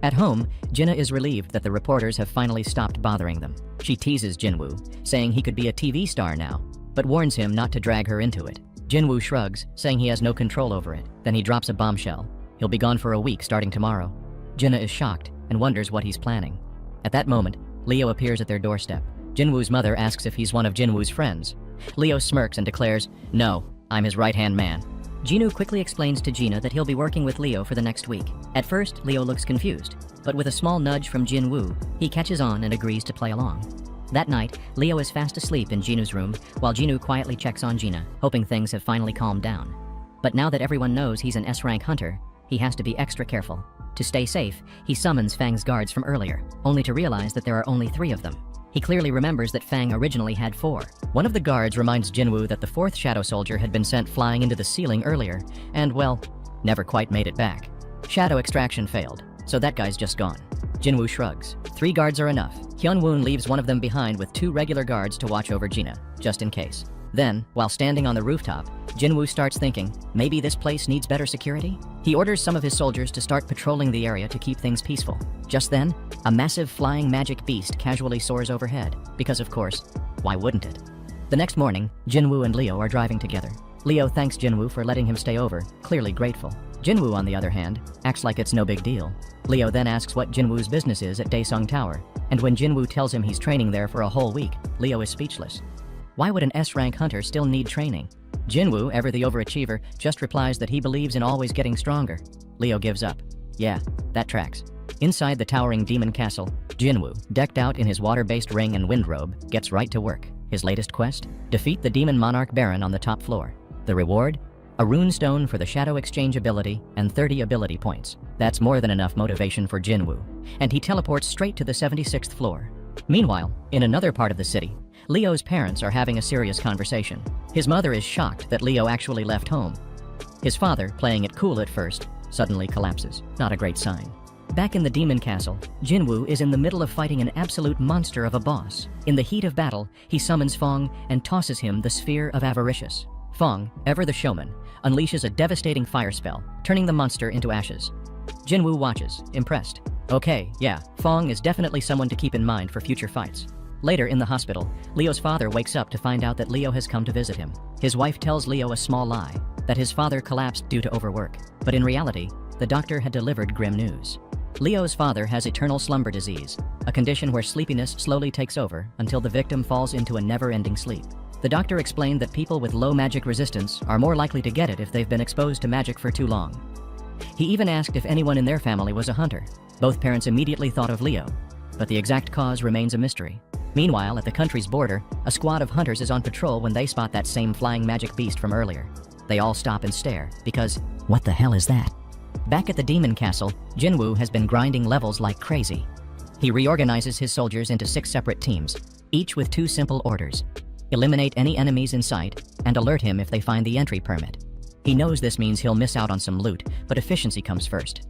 At home, Jinna is relieved that the reporters have finally stopped bothering them. She teases Jin-Woo, saying he could be a TV star now, but warns him not to drag her into it. Jin-Woo shrugs, saying he has no control over it. Then he drops a bombshell. He'll be gone for a week starting tomorrow. Jinna is shocked and wonders what he's planning. At that moment, Leo appears at their doorstep. Jin-Woo's mother asks if he's one of Jin-Woo's friends. Leo smirks and declares, "No, I'm his right-hand man." Jin-Woo quickly explains to Gina that he'll be working with Leo for the next week. At first, Leo looks confused, but with a small nudge from Jin-Woo, he catches on and agrees to play along. That night, Leo is fast asleep in Jinu's room while Jinu quietly checks on Gina, hoping things have finally calmed down. But now that everyone knows he's an S-rank hunter, he has to be extra careful. To stay safe, he summons Fang's guards from earlier, only to realize that there are only 3 of them. He clearly remembers that Fang originally had 4. One of the guards reminds Jin-Woo that the 4th shadow soldier had been sent flying into the ceiling earlier, and well, never quite made it back. Shadow extraction failed, so that guy's just gone. Jin-Woo shrugs. 3 guards are enough. Hyun-Woon leaves one of them behind with 2 regular guards to watch over Gina, just in case. Then, while standing on the rooftop, Jin-Woo starts thinking, maybe this place needs better security? He orders some of his soldiers to start patrolling the area to keep things peaceful. Just then, a massive flying magic beast casually soars overhead, because of course, why wouldn't it? The next morning, Jin-Woo and Leo are driving together. Leo thanks Jin-Woo for letting him stay over, clearly grateful. Jin-Woo, on the other hand, acts like it's no big deal. Leo then asks what Jin-Woo's business is at Daesung Tower, and when Jin-Woo tells him he's training there for a whole week, Leo is speechless. Why would an S-rank hunter still need training? Jin-Woo, ever the overachiever, just replies that he believes in always getting stronger. Leo gives up. Yeah, that tracks. Inside the towering demon castle, Jin-Woo, decked out in his water-based ring and wind robe, gets right to work. His latest quest? Defeat the demon monarch baron on the top floor. The reward? A rune stone for the shadow exchange ability and 30 ability points. That's more than enough motivation for Jin-Woo, and he teleports straight to the 76th floor. Meanwhile, in another part of the city, Leo's parents are having a serious conversation. His mother is shocked that Leo actually left home. His father, playing it cool at first, suddenly collapses. Not a great sign. Back in the demon castle, Jin-Woo is in the middle of fighting an absolute monster of a boss. In the heat of battle, he summons Fong and tosses him the Sphere of Avaricious. Fong, ever the showman, unleashes a devastating fire spell, turning the monster into ashes. Jin-Woo watches, impressed. Okay, yeah, Fong is definitely someone to keep in mind for future fights. Later in the hospital, Leo's father wakes up to find out that Leo has come to visit him. His wife tells Leo a small lie, that his father collapsed due to overwork. But in reality, the doctor had delivered grim news. Leo's father has eternal slumber disease, a condition where sleepiness slowly takes over until the victim falls into a never-ending sleep. The doctor explained that people with low magic resistance are more likely to get it if they've been exposed to magic for too long. He even asked if anyone in their family was a hunter. Both parents immediately thought of Leo, but the exact cause remains a mystery. Meanwhile, at the country's border, a squad of hunters is on patrol when they spot that same flying magic beast from earlier. They all stop and stare, because what the hell is that? Back at the demon castle, Jin-Woo has been grinding levels like crazy. He reorganizes his soldiers into 6 separate teams, each with 2 simple orders. Eliminate any enemies in sight, and alert him if they find the entry permit. He knows this means he'll miss out on some loot, but efficiency comes first.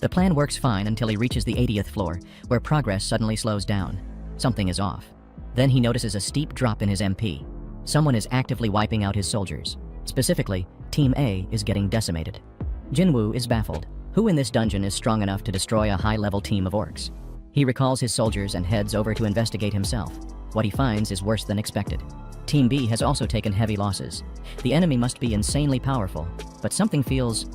The plan works fine until he reaches the 80th floor, where progress suddenly slows down. Something is off. Then he notices a steep drop in his MP. Someone is actively wiping out his soldiers. Specifically, Team A is getting decimated. Jin-Woo is baffled. Who in this dungeon is strong enough to destroy a high-level team of orcs? He recalls his soldiers and heads over to investigate himself. What he finds is worse than expected. Team B has also taken heavy losses. The enemy must be insanely powerful, but something feels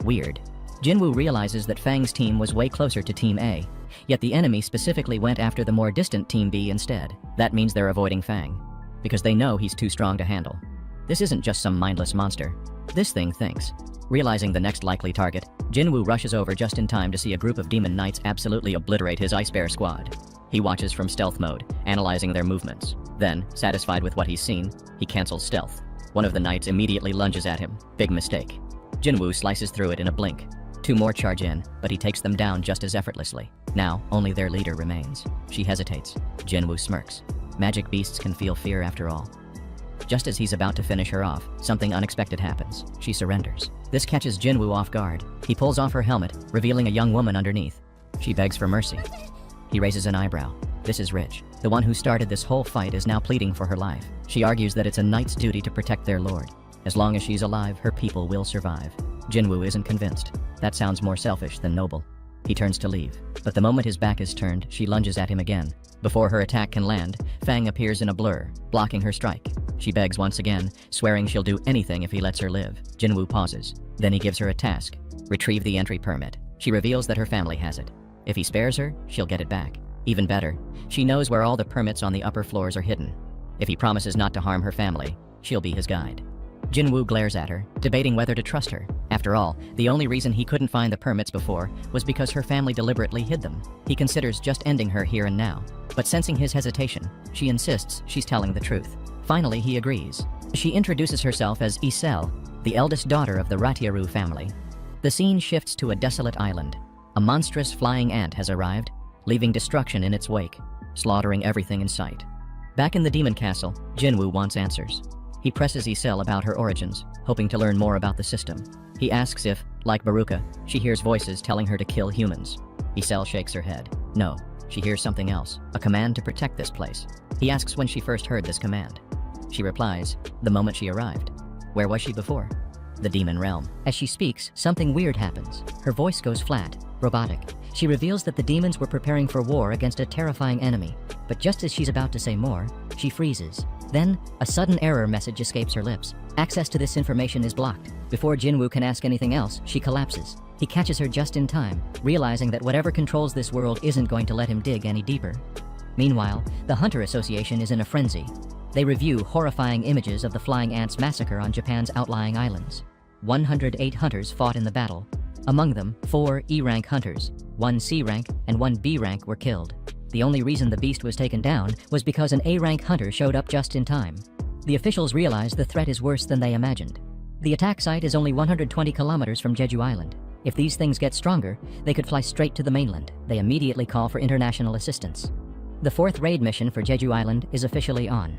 weird. Jin-Woo realizes that Fang's team was way closer to Team A, yet the enemy specifically went after the more distant Team B instead. That means they're avoiding Fang, because they know he's too strong to handle. This isn't just some mindless monster. This thing thinks. Realizing the next likely target, Jin-Woo rushes over just in time to see a group of demon knights absolutely obliterate his Ice Bear squad. He watches from stealth mode, analyzing their movements. Then, satisfied with what he's seen, he cancels stealth. One of the knights immediately lunges at him. Big mistake. Jin-Woo slices through it in a blink. Two more charge in, but he takes them down just as effortlessly. Now, only their leader remains. She hesitates. Jin-Woo smirks. Magic beasts can feel fear after all. Just as he's about to finish her off, something unexpected happens. She surrenders. This catches Jin-Woo off guard. He pulls off her helmet, revealing a young woman underneath. She begs for mercy. He raises an eyebrow. This is Rich. The one who started this whole fight is now pleading for her life. She argues that it's a knight's duty to protect their lord. As long as she's alive, her people will survive. Jin-Woo isn't convinced. That sounds more selfish than noble. He turns to leave, but the moment his back is turned, she lunges at him again. Before her attack can land, Fang appears in a blur, blocking her strike. She begs once again, swearing she'll do anything if he lets her live. Jin-Woo pauses. Then he gives her a task. Retrieve the entry permit. She reveals that her family has it. If he spares her, she'll get it back. Even better, she knows where all the permits on the upper floors are hidden. If he promises not to harm her family, she'll be his guide. Jin-Woo glares at her, debating whether to trust her. After all, the only reason he couldn't find the permits before was because her family deliberately hid them. He considers just ending her here and now. But sensing his hesitation, she insists she's telling the truth. Finally, he agrees. She introduces herself as Isel, the eldest daughter of the Ratiaru family. The scene shifts to a desolate island. A monstrous flying ant has arrived, leaving destruction in its wake, slaughtering everything in sight. Back in the demon castle, Jin-Woo wants answers. He presses Isel about her origins, hoping to learn more about the system. He asks if, like Baruka, she hears voices telling her to kill humans. Isel shakes her head. No, she hears something else, a command to protect this place. He asks when she first heard this command. She replies, the moment she arrived. Where was she before? The demon realm. As she speaks, something weird happens. Her voice goes flat, robotic. She reveals that the demons were preparing for war against a terrifying enemy. But just as she's about to say more, she freezes. Then, a sudden error message escapes her lips. Access to this information is blocked. Before Jin-Woo can ask anything else, she collapses. He catches her just in time, realizing that whatever controls this world isn't going to let him dig any deeper. Meanwhile, the Hunter Association is in a frenzy. They review horrifying images of the Flying Ants massacre on Japan's outlying islands. 108 hunters fought in the battle. Among them, 4 E-rank hunters, 1 C-rank, and 1 B-rank were killed. The only reason the beast was taken down was because an A-rank hunter showed up just in time. The officials realize the threat is worse than they imagined. The attack site is only 120 kilometers from Jeju Island. If these things get stronger, they could fly straight to the mainland. They immediately call for international assistance. The 4th raid mission for Jeju Island is officially on.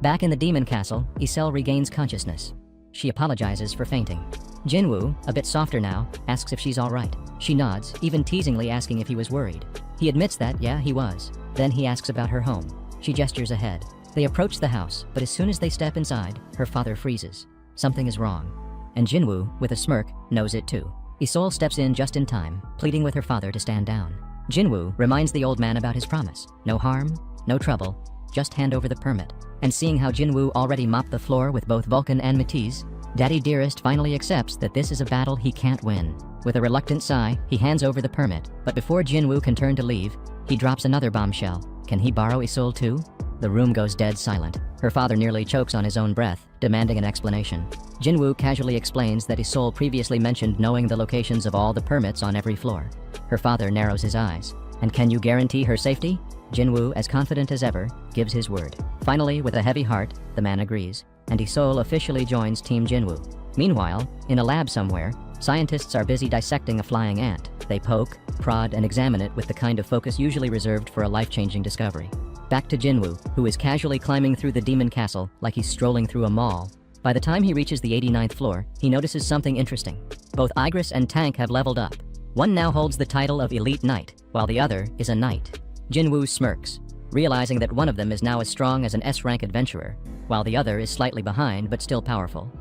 Back in the demon castle, Isel regains consciousness. She apologizes for fainting. Jin-Woo, a bit softer now, asks if she's all right. She nods, even teasingly asking if he was worried. He admits that, yeah, he was. Then he asks about her home. She gestures ahead. They approach the house, but as soon as they step inside, her father freezes. Something is wrong. And Jin-Woo, with a smirk, knows it too. Isol steps in just in time, pleading with her father to stand down. Jin-Woo reminds the old man about his promise. No harm, no trouble, just hand over the permit. And seeing how Jin-Woo already mopped the floor with both Vulcan and Matisse, Daddy Dearest finally accepts that this is a battle he can't win. With a reluctant sigh, he hands over the permit, but before Jin-Woo can turn to leave, he drops another bombshell. Can he borrow Isol too? The room goes dead silent. Her father nearly chokes on his own breath, demanding an explanation. Jin-Woo casually explains that Isol previously mentioned knowing the locations of all the permits on every floor. Her father narrows his eyes. And can you guarantee her safety? Jin-Woo, as confident as ever, gives his word. Finally, with a heavy heart, the man agrees, and Isol officially joins Team Jin-Woo. Meanwhile, in a lab somewhere, scientists are busy dissecting a flying ant. They poke, prod, and examine it with the kind of focus usually reserved for a life-changing discovery. Back to Jin-Woo, who is casually climbing through the demon castle like he's strolling through a mall. By the time he reaches the 89th floor, he notices something interesting. Both Igris and Tank have leveled up. One now holds the title of Elite Knight, while the other is a Knight. Jin-Woo smirks, realizing that one of them is now as strong as an S-rank adventurer, while the other is slightly behind but still powerful.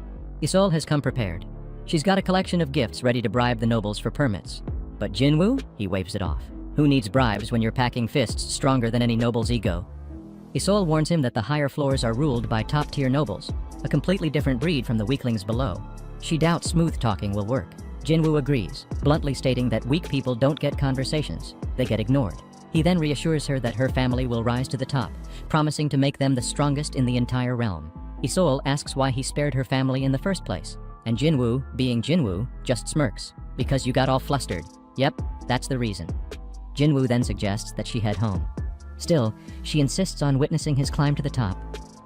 Isol has come prepared. She's got a collection of gifts ready to bribe the nobles for permits. But Jin-Woo? He waves it off. Who needs bribes when you're packing fists stronger than any noble's ego? Isol warns him that the higher floors are ruled by top-tier nobles, a completely different breed from the weaklings below. She doubts smooth talking will work. Jin-Woo agrees, bluntly stating that weak people don't get conversations, they get ignored. He then reassures her that her family will rise to the top, promising to make them the strongest in the entire realm. Isol asks why he spared her family in the first place, and Jin-Woo, being Jin-Woo, just smirks. Because you got all flustered. Yep, that's the reason. Jin-Woo then suggests that she head home. Still, she insists on witnessing his climb to the top.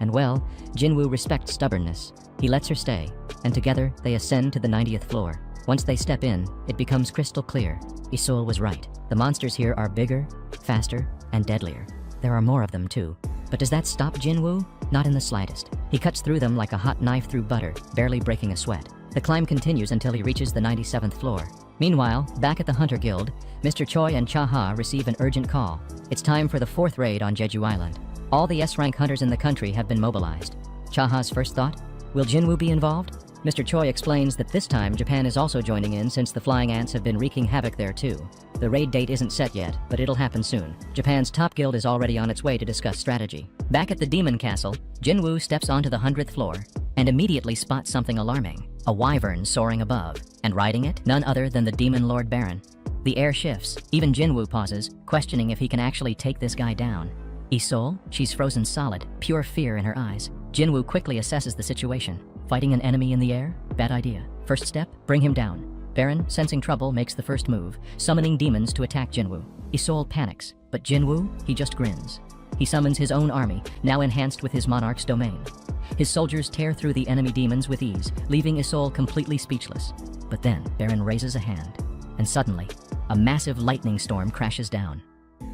And well, Jin-Woo respects stubbornness. He lets her stay, and together they ascend to the 90th floor. Once they step in, it becomes crystal clear. Isol was right. The monsters here are bigger, faster, and deadlier. There are more of them too. But does that stop Jin-Woo? Not in the slightest. He cuts through them like a hot knife through butter, barely breaking a sweat. The climb continues until he reaches the 97th floor. Meanwhile, back at the Hunter Guild, Mr. Choi and Cha-Ha receive an urgent call. It's time for the 4th raid on Jeju Island. All the S-rank hunters in the country have been mobilized. Cha-Ha's first thought? Will Jin-Woo be involved? Mr. Choi explains that this time Japan is also joining in since the flying ants have been wreaking havoc there too. The raid date isn't set yet, but it'll happen soon. Japan's top guild is already on its way to discuss strategy. Back at the Demon Castle, Jin-Woo steps onto the 100th floor and immediately spots something alarming. A wyvern soaring above, and riding it, none other than the Demon Lord Baron. The air shifts. Even Jin-Woo pauses, questioning if he can actually take this guy down. Isol? She's frozen solid, pure fear in her eyes. Jin-Woo quickly assesses the situation. Fighting an enemy in the air? Bad idea. First step, bring him down. Baron, sensing trouble, makes the first move, summoning demons to attack Jin-Woo. Isol panics, but Jin-Woo, he just grins. He summons his own army, now enhanced with his monarch's domain. His soldiers tear through the enemy demons with ease, leaving Isol completely speechless. But then, Baron raises a hand, and suddenly, a massive lightning storm crashes down.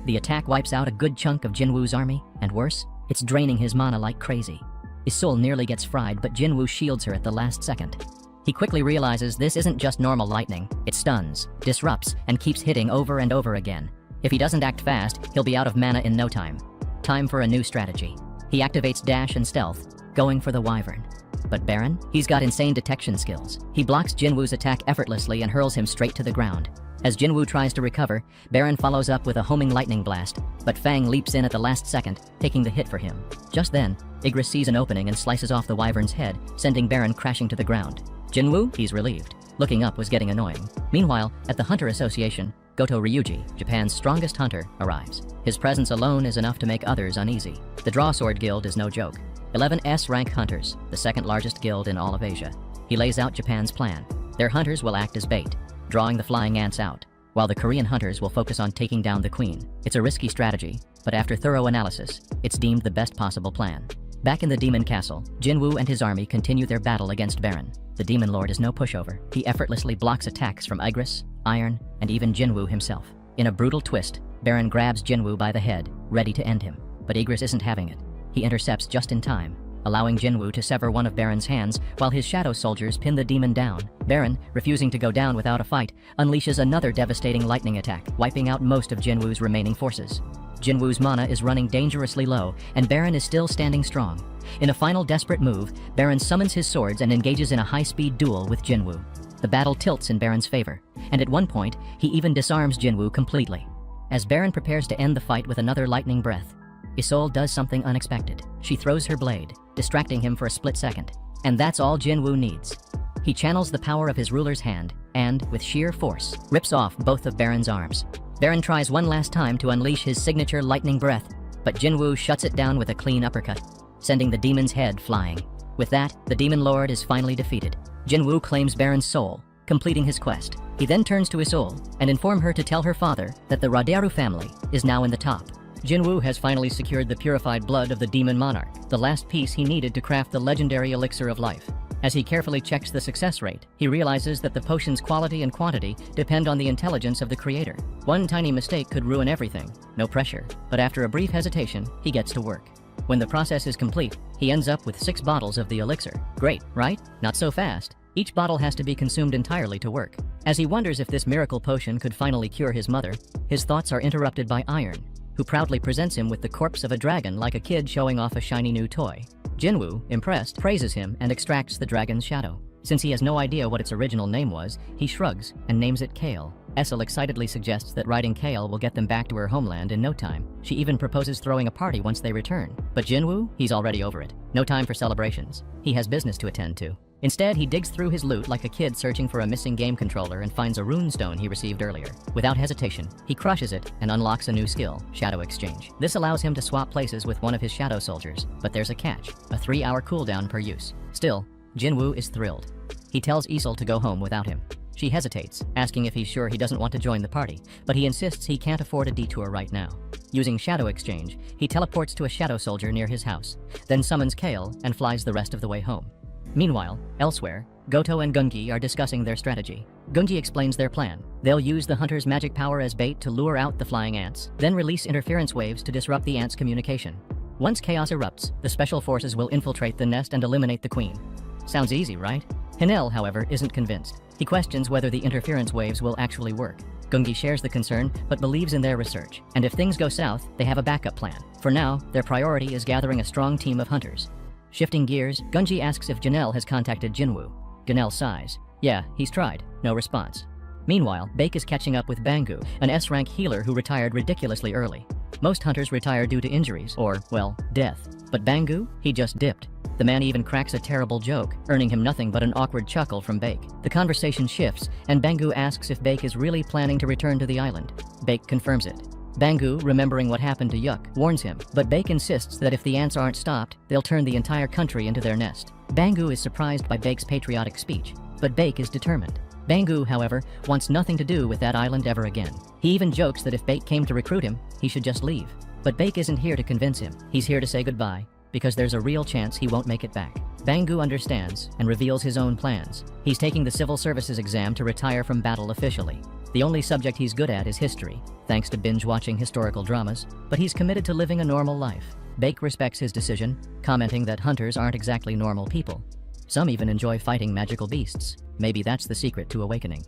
The attack wipes out a good chunk of Jin-Woo's army, and worse, it's draining his mana like crazy. Isol nearly gets fried, but Jin-Woo shields her at the last second. He quickly realizes this isn't just normal lightning. It stuns, disrupts, and keeps hitting over and over again. If he doesn't act fast, he'll be out of mana in no time. Time for a new strategy. He activates dash and stealth, going for the wyvern. But Baron? He's got insane detection skills. He blocks Jin-Woo's attack effortlessly and hurls him straight to the ground. As Jin-Woo tries to recover, Baron follows up with a homing lightning blast, but Fang leaps in at the last second, taking the hit for him. Just then, Igris sees an opening and slices off the wyvern's head, sending Baron crashing to the ground. Jin-Woo? He's relieved. Looking up was getting annoying. Meanwhile, at the Hunter Association, Goto Ryuji, Japan's strongest hunter, arrives. His presence alone is enough to make others uneasy. The Drawsword Guild is no joke. 11 S-rank hunters, the second largest guild in all of Asia. He lays out Japan's plan. Their hunters will act as bait, drawing the flying ants out, while the Korean hunters will focus on taking down the queen. It's a risky strategy, but after thorough analysis, it's deemed the best possible plan. Back in the Demon Castle, Jin-Woo and his army continue their battle against Baron. The Demon Lord is no pushover. He effortlessly blocks attacks from Igris, Iron, and even Jin-Woo himself. In a brutal twist, Baron grabs Jin-Woo by the head, ready to end him. But Igris isn't having it. He intercepts just in time, allowing Jin-Woo to sever one of Baron's hands while his shadow soldiers pin the demon down. Baron, refusing to go down without a fight, unleashes another devastating lightning attack, wiping out most of Jin-Woo's remaining forces. Jin-Woo's mana is running dangerously low, and Baron is still standing strong. In a final desperate move, Baron summons his swords and engages in a high-speed duel with Jin-Woo. The battle tilts in Baron's favor, and at one point, he even disarms Jin-Woo completely. As Baron prepares to end the fight with another lightning breath, Isol does something unexpected. She throws her blade, distracting him for a split second. And that's all Jin-Woo needs. He channels the power of his ruler's hand and, with sheer force, rips off both of Baron's arms. Baron tries one last time to unleash his signature lightning breath, but Jin-Woo shuts it down with a clean uppercut, sending the demon's head flying. With that, the Demon Lord is finally defeated. Jin-Woo claims Baron's soul, completing his quest. He then turns to Isol and informs her to tell her father that the Radearu family is now in the top. Jin-Woo has finally secured the purified blood of the Demon Monarch, the last piece he needed to craft the legendary elixir of life. As he carefully checks the success rate, he realizes that the potion's quality and quantity depend on the intelligence of the creator. One tiny mistake could ruin everything. No pressure, but after a brief hesitation, he gets to work. When the process is complete, he ends up with 6 bottles of the elixir. Great, right? Not so fast. Each bottle has to be consumed entirely to work. As he wonders if this miracle potion could finally cure his mother, his thoughts are interrupted by Iron, who proudly presents him with the corpse of a dragon like a kid showing off a shiny new toy. Jin-Woo, impressed, praises him and extracts the dragon's shadow. Since he has no idea what its original name was, he shrugs and names it Kale. Essel excitedly suggests that riding Kale will get them back to her homeland in no time. She even proposes throwing a party once they return. But Jin-Woo, he's already over it. No time for celebrations. He has business to attend to. Instead, he digs through his loot like a kid searching for a missing game controller and finds a rune stone he received earlier. Without hesitation, he crushes it and unlocks a new skill, Shadow Exchange. This allows him to swap places with one of his shadow soldiers, but there's a catch, a 3-hour cooldown per use. Still, Jin-Woo is thrilled. He tells Essel to go home without him. She hesitates, asking if he's sure he doesn't want to join the party, but he insists he can't afford a detour right now. Using Shadow Exchange, he teleports to a shadow soldier near his house, then summons Kale and flies the rest of the way home. Meanwhile, elsewhere, Goto and Gungi are discussing their strategy. Gungi explains their plan. They'll use the hunter's magic power as bait to lure out the flying ants, then release interference waves to disrupt the ants' communication. Once chaos erupts, the special forces will infiltrate the nest and eliminate the queen. Sounds easy, right? Hinel, however, isn't convinced. He questions whether the interference waves will actually work. Gungi shares the concern, but believes in their research. And if things go south, they have a backup plan. For now, their priority is gathering a strong team of hunters. Shifting gears, Gungi asks if Janelle has contacted Jin-Woo. Janelle sighs. Yeah, he's tried. No response. Meanwhile, Baek is catching up with Bangu, an S-rank healer who retired ridiculously early. Most hunters retire due to injuries or, well, death. But Bangu? He just dipped. The man even cracks a terrible joke, earning him nothing but an awkward chuckle from Baek. The conversation shifts, and Bangu asks if Baek is really planning to return to the island. Baek confirms it. Bangu, remembering what happened to Yuk, warns him, but Baek insists that if the ants aren't stopped, they'll turn the entire country into their nest. Bangu is surprised by Baek's patriotic speech, but Baek is determined. Bangu, however, wants nothing to do with that island ever again. He even jokes that if Baek came to recruit him, he should just leave. But Baek isn't here to convince him. He's here to say goodbye, because there's a real chance he won't make it back. Bangu understands and reveals his own plans. He's taking the civil services exam to retire from battle officially. The only subject he's good at is history, thanks to binge-watching historical dramas, but he's committed to living a normal life. Baek respects his decision, commenting that hunters aren't exactly normal people. Some even enjoy fighting magical beasts. Maybe that's the secret to awakening.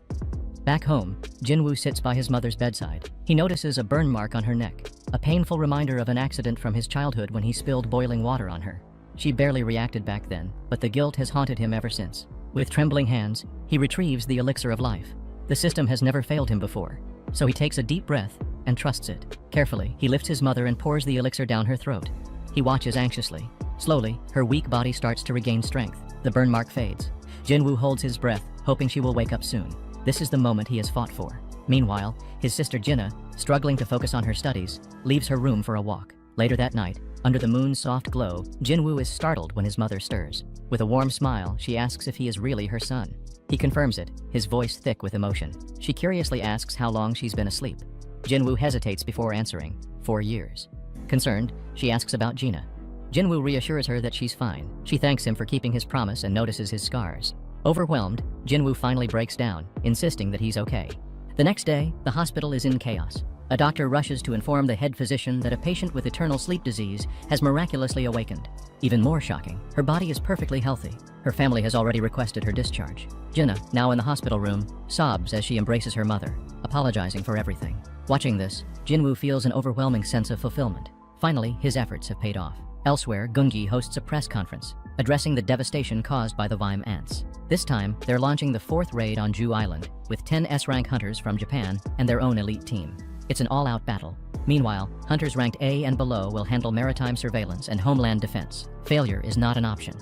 Back home, Jin-Woo sits by his mother's bedside. He notices a burn mark on her neck, a painful reminder of an accident from his childhood when he spilled boiling water on her. She barely reacted back then, but the guilt has haunted him ever since. With trembling hands, he retrieves the elixir of life. The system has never failed him before, so he takes a deep breath and trusts it. Carefully, he lifts his mother and pours the elixir down her throat. He watches anxiously. Slowly, her weak body starts to regain strength. The burn mark fades. Jin-Woo holds his breath, hoping she will wake up soon. This is the moment he has fought for. Meanwhile, his sister Jinna, struggling to focus on her studies, leaves her room for a walk. Later that night, under the moon's soft glow, Jin-Woo is startled when his mother stirs. With a warm smile, she asks if he is really her son. He confirms it, his voice thick with emotion. She curiously asks how long she's been asleep. Jin-Woo hesitates before answering. 4 years. Concerned, she asks about Gina. Jin-Woo reassures her that she's fine. She thanks him for keeping his promise and notices his scars. Overwhelmed, Jin-Woo finally breaks down, insisting that he's okay. The next day, the hospital is in chaos. A doctor rushes to inform the head physician that a patient with eternal sleep disease has miraculously awakened. Even more shocking, her body is perfectly healthy. Her family has already requested her discharge. Jinna, now in the hospital room, sobs as she embraces her mother, apologizing for everything. Watching this, Jin-Woo feels an overwhelming sense of fulfillment. Finally, his efforts have paid off. Elsewhere, Gungi hosts a press conference, addressing the devastation caused by the Vime ants. This time, they're launching the 4th raid on Jew Island, with 10 S-rank hunters from Japan and their own elite team. It's an all-out battle. Meanwhile, hunters ranked A and below will handle maritime surveillance and homeland defense. Failure is not an option.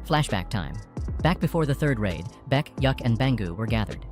Flashback time. Back before the 3rd raid, Baek, Yuk, and Bangu were gathered.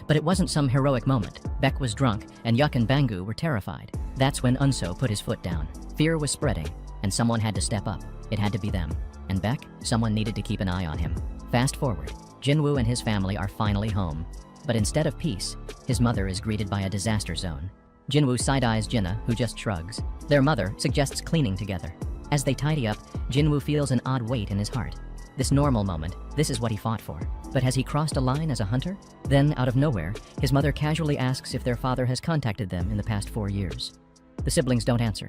But it wasn't some heroic moment. Baek was drunk, and Yuk and Bangu were terrified. That's when Unso put his foot down. Fear was spreading, and someone had to step up. It had to be them. And Baek, someone needed to keep an eye on him. Fast forward. Jin-Woo and his family are finally home. But instead of peace, his mother is greeted by a disaster zone. Jin-Woo side-eyes Jinna, who just shrugs. Their mother suggests cleaning together. As they tidy up, Jin-Woo feels an odd weight in his heart. This normal moment, this is what he fought for. But has he crossed a line as a hunter? Then, out of nowhere, his mother casually asks if their father has contacted them in the past 4 years. The siblings don't answer.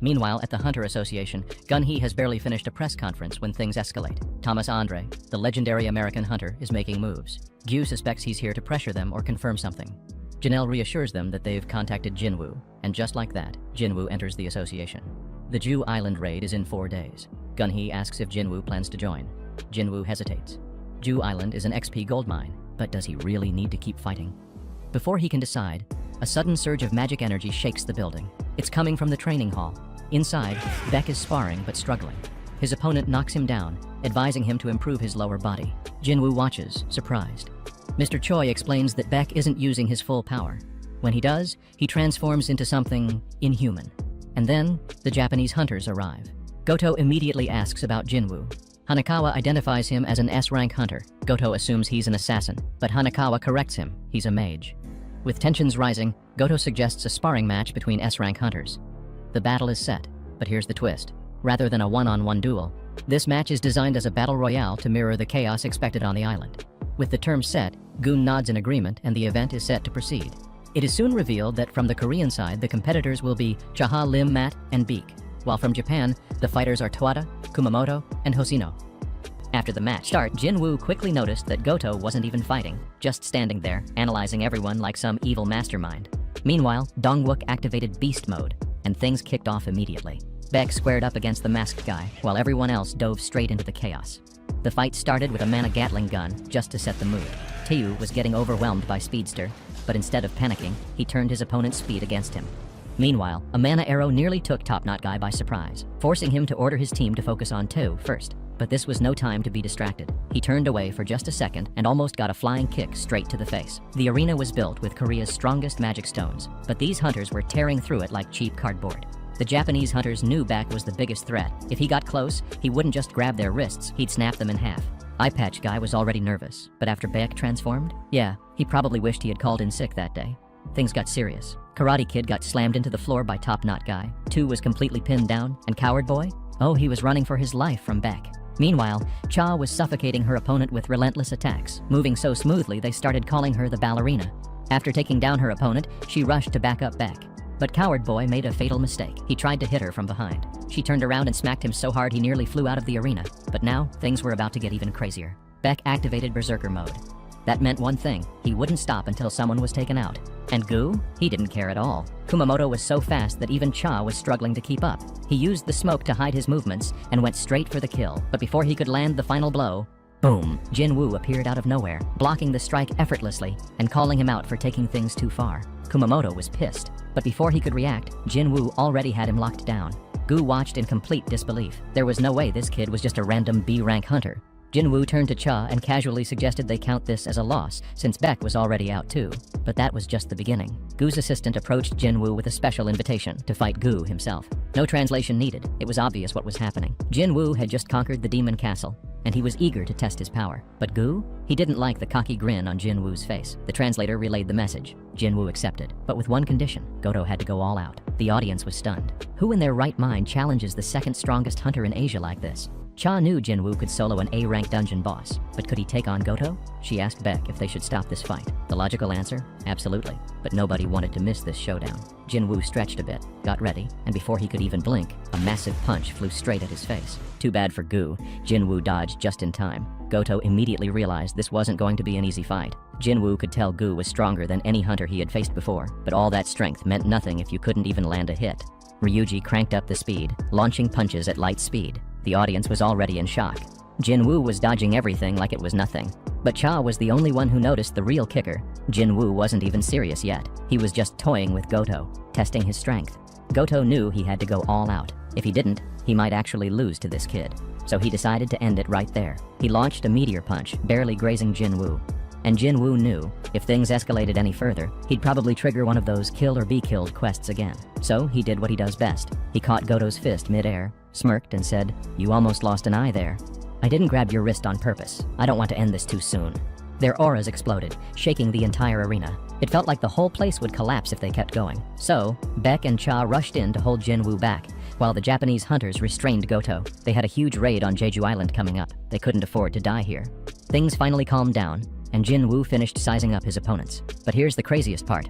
Meanwhile, at the Hunter Association, Gun-hee has barely finished a press conference when things escalate. Thomas Andre, the legendary American hunter, is making moves. Gyu suspects he's here to pressure them or confirm something. Janelle reassures them that they've contacted Jin-Woo, and just like that, Jin-Woo enters the association. The Jew Island raid is in 4 days. Gun-hee asks if Jin-Woo plans to join. Jin-Woo hesitates. Jeju Island is an XP goldmine, but does he really need to keep fighting? Before he can decide, a sudden surge of magic energy shakes the building. It's coming from the training hall. Inside, Beck is sparring but struggling. His opponent knocks him down, advising him to improve his lower body. Jin-Woo watches, surprised. Mr. Choi explains that Beck isn't using his full power. When he does, he transforms into something inhuman. And then, the Japanese hunters arrive. Goto immediately asks about Jin-Woo. Hanekawa identifies him as an S-rank hunter. Goto assumes he's an assassin, but Hanekawa corrects him, he's a mage. With tensions rising, Goto suggests a sparring match between S-rank hunters. The battle is set, but here's the twist. Rather than a one-on-one duel, this match is designed as a battle royale to mirror the chaos expected on the island. With the terms set, Goon nods in agreement and the event is set to proceed. It is soon revealed that from the Korean side, the competitors will be Chaha, Lim, Mat, and Beak, while from Japan, the fighters are Toada, Kumamoto, and Hoshino. After the match start, Jin-Woo quickly noticed that Goto wasn't even fighting, just standing there, analyzing everyone like some evil mastermind. Meanwhile, Dongwook activated beast mode, and things kicked off immediately. Beck squared up against the masked guy, while everyone else dove straight into the chaos. The fight started with a mana Gatling gun, just to set the mood. Taeyu was getting overwhelmed by Speedster, but instead of panicking, he turned his opponent's speed against him. Meanwhile, a mana arrow nearly took Top Knot Guy by surprise, forcing him to order his team to focus on Taeyu first. But this was no time to be distracted. He turned away for just a second and almost got a flying kick straight to the face. The arena was built with Korea's strongest magic stones, but these hunters were tearing through it like cheap cardboard. The Japanese hunters knew Beck was the biggest threat. If he got close, he wouldn't just grab their wrists, he'd snap them in half. Eye Patch Guy was already nervous, but after Beck transformed, yeah, he probably wished he had called in sick that day. Things got serious. Karate Kid got slammed into the floor by Top Knot Guy, 2 was completely pinned down, and Coward Boy? Oh, he was running for his life from Beck. Meanwhile, Cha was suffocating her opponent with relentless attacks. Moving so smoothly, they started calling her the ballerina. After taking down her opponent, she rushed to back up Beck. But Coward Boy made a fatal mistake. He tried to hit her from behind. She turned around and smacked him so hard he nearly flew out of the arena. But now, things were about to get even crazier. Beck activated Berserker mode. That meant one thing, he wouldn't stop until someone was taken out. And Gu? He didn't care at all. Kumamoto was so fast that even Cha was struggling to keep up. He used the smoke to hide his movements and went straight for the kill. But before he could land the final blow, boom! Jin-Woo appeared out of nowhere, blocking the strike effortlessly and calling him out for taking things too far. Kumamoto was pissed, but before he could react, Jin-Woo already had him locked down. Gu watched in complete disbelief. There was no way this kid was just a random B-rank hunter. Jin-Woo turned to Cha and casually suggested they count this as a loss, since Beck was already out too. But that was just the beginning. Gu's assistant approached Jin-Woo with a special invitation to fight Gu himself. No translation needed, it was obvious what was happening. Jin-Woo had just conquered the Demon Castle, and he was eager to test his power. But Gu? He didn't like the cocky grin on Jin-Woo's face. The translator relayed the message. Jin-Woo accepted, but with one condition. Goto had to go all out. The audience was stunned. Who in their right mind challenges the second strongest hunter in Asia like this? Cha knew Jin-Woo could solo an A-rank dungeon boss, but could he take on Goto? She asked Beck if they should stop this fight. The logical answer? Absolutely. But nobody wanted to miss this showdown. Jin-Woo stretched a bit, got ready, and before he could even blink, a massive punch flew straight at his face. Too bad for Gu, Jin-Woo dodged just in time. Goto immediately realized this wasn't going to be an easy fight. Jin-Woo could tell Gu was stronger than any hunter he had faced before, but all that strength meant nothing if you couldn't even land a hit. Ryuji cranked up the speed, launching punches at light speed. The audience was already in shock. Jin-Woo was dodging everything like it was nothing. But Cha was the only one who noticed the real kicker. Jin-Woo wasn't even serious yet. He was just toying with Goto, testing his strength. Goto knew he had to go all out. If he didn't, he might actually lose to this kid. So he decided to end it right there. He launched a meteor punch, barely grazing Jin-Woo. And Jin-Woo knew, if things escalated any further, he'd probably trigger one of those kill or be killed quests again. So he did what he does best. He caught Goto's fist mid-air, smirked and said, "You almost lost an eye there. I didn't grab your wrist on purpose. I don't want to end this too soon." Their auras exploded, shaking the entire arena. It felt like the whole place would collapse if they kept going. So, Beck and Cha rushed in to hold Jin-Woo back, while the Japanese hunters restrained Goto. They had a huge raid on Jeju Island coming up. They couldn't afford to die here. Things finally calmed down, and Jin-Woo finished sizing up his opponents. But here's the craziest part.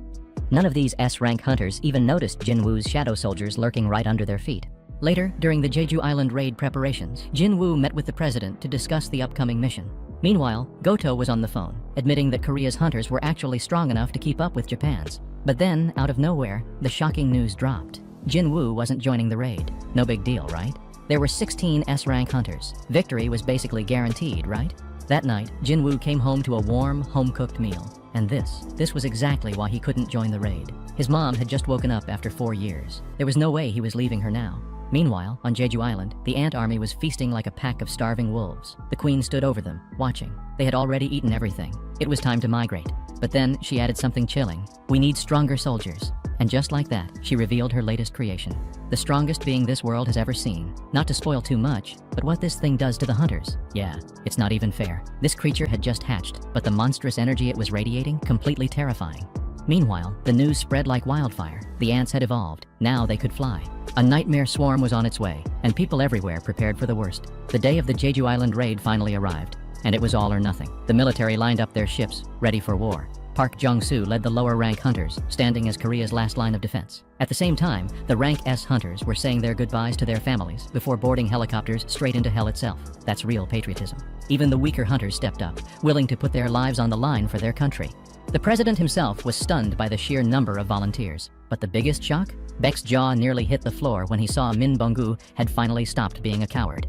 None of these S-rank hunters even noticed Jin-Woo's shadow soldiers lurking right under their feet. Later, during the Jeju Island raid preparations, Jin-Woo met with the president to discuss the upcoming mission. Meanwhile, Goto was on the phone, admitting that Korea's hunters were actually strong enough to keep up with Japan's. But then, out of nowhere, the shocking news dropped. Jin-Woo wasn't joining the raid. No big deal, right? There were 16 S-rank hunters. Victory was basically guaranteed, right? That night, Jin-Woo came home to a warm, home-cooked meal. And this was exactly why he couldn't join the raid. His mom had just woken up after 4 years. There was no way he was leaving her now. Meanwhile, on Jeju Island, the ant army was feasting like a pack of starving wolves. The queen stood over them, watching. They had already eaten everything. It was time to migrate. But then she added something chilling. We need stronger soldiers. And just like that, she revealed her latest creation. The strongest being this world has ever seen. Not to spoil too much, but what this thing does to the hunters. Yeah, it's not even fair. This creature had just hatched, but the monstrous energy it was radiating, completely terrifying. Meanwhile, the news spread like wildfire. The ants had evolved. Now they could fly. A nightmare swarm was on its way, and people everywhere prepared for the worst. The day of the Jeju Island raid finally arrived, and it was all or nothing. The military lined up their ships, ready for war. Park Jong-soo led the lower-rank hunters, standing as Korea's last line of defense. At the same time, the Rank S hunters were saying their goodbyes to their families before boarding helicopters straight into hell itself. That's real patriotism. Even the weaker hunters stepped up, willing to put their lives on the line for their country. The president himself was stunned by the sheer number of volunteers. But the biggest shock? Baek's jaw nearly hit the floor when he saw Min Bong-gu had finally stopped being a coward.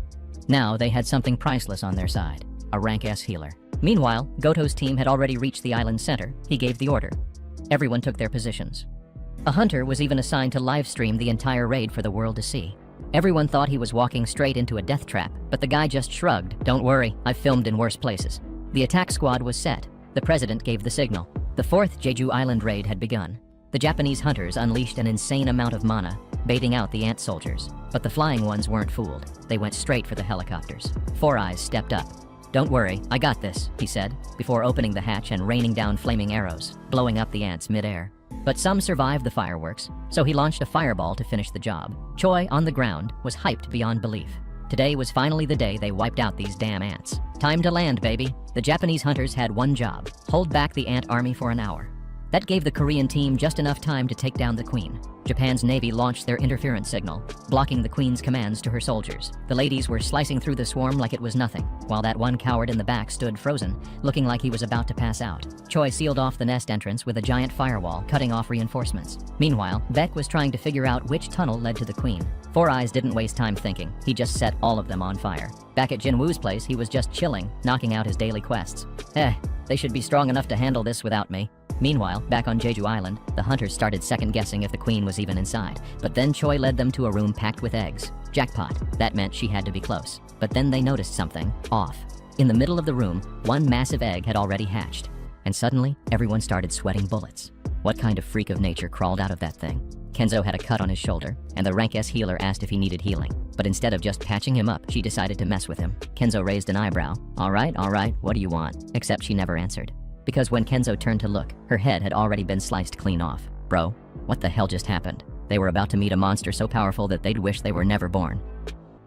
Now they had something priceless on their side, a Rank S healer. Meanwhile, Goto's team had already reached the island center. He gave the order. Everyone took their positions. A hunter was even assigned to live stream the entire raid for the world to see. Everyone thought he was walking straight into a death trap, but the guy just shrugged. Don't worry, I've filmed in worse places. The attack squad was set. The president gave the signal. The 4th Jeju Island raid had begun. The Japanese hunters unleashed an insane amount of mana, baiting out the ant soldiers. But the flying ones weren't fooled. They went straight for the helicopters. Four Eyes stepped up. Don't worry, I got this, he said, before opening the hatch and raining down flaming arrows, blowing up the ants mid-air. But some survived the fireworks, so he launched a fireball to finish the job. Choi, on the ground, was hyped beyond belief. Today was finally the day they wiped out these damn ants. Time to land, baby. The Japanese hunters had one job: hold back the ant army for an hour. That gave the Korean team just enough time to take down the queen. Japan's navy launched their interference signal, blocking the queen's commands to her soldiers. The ladies were slicing through the swarm like it was nothing, while that one coward in the back stood frozen, looking like he was about to pass out. Choi sealed off the nest entrance with a giant firewall, cutting off reinforcements. Meanwhile, Baek was trying to figure out which tunnel led to the queen. Four Eyes didn't waste time thinking. He just set all of them on fire. Back at Jin-Woo's place, he was just chilling, knocking out his daily quests. They should be strong enough to handle this without me. Meanwhile, back on Jeju Island, the hunters started second-guessing if the queen was even inside. But then Choi led them to a room packed with eggs. Jackpot. That meant she had to be close. But then they noticed something off. In the middle of the room, one massive egg had already hatched. And suddenly, everyone started sweating bullets. What kind of freak of nature crawled out of that thing? Kenzo had a cut on his shoulder, and the Rank S healer asked if he needed healing. But instead of just patching him up, she decided to mess with him. Kenzo raised an eyebrow. All right, what do you want? Except she never answered. Because when Kenzo turned to look, her head had already been sliced clean off. Bro, what the hell just happened? They were about to meet a monster so powerful that they'd wish they were never born.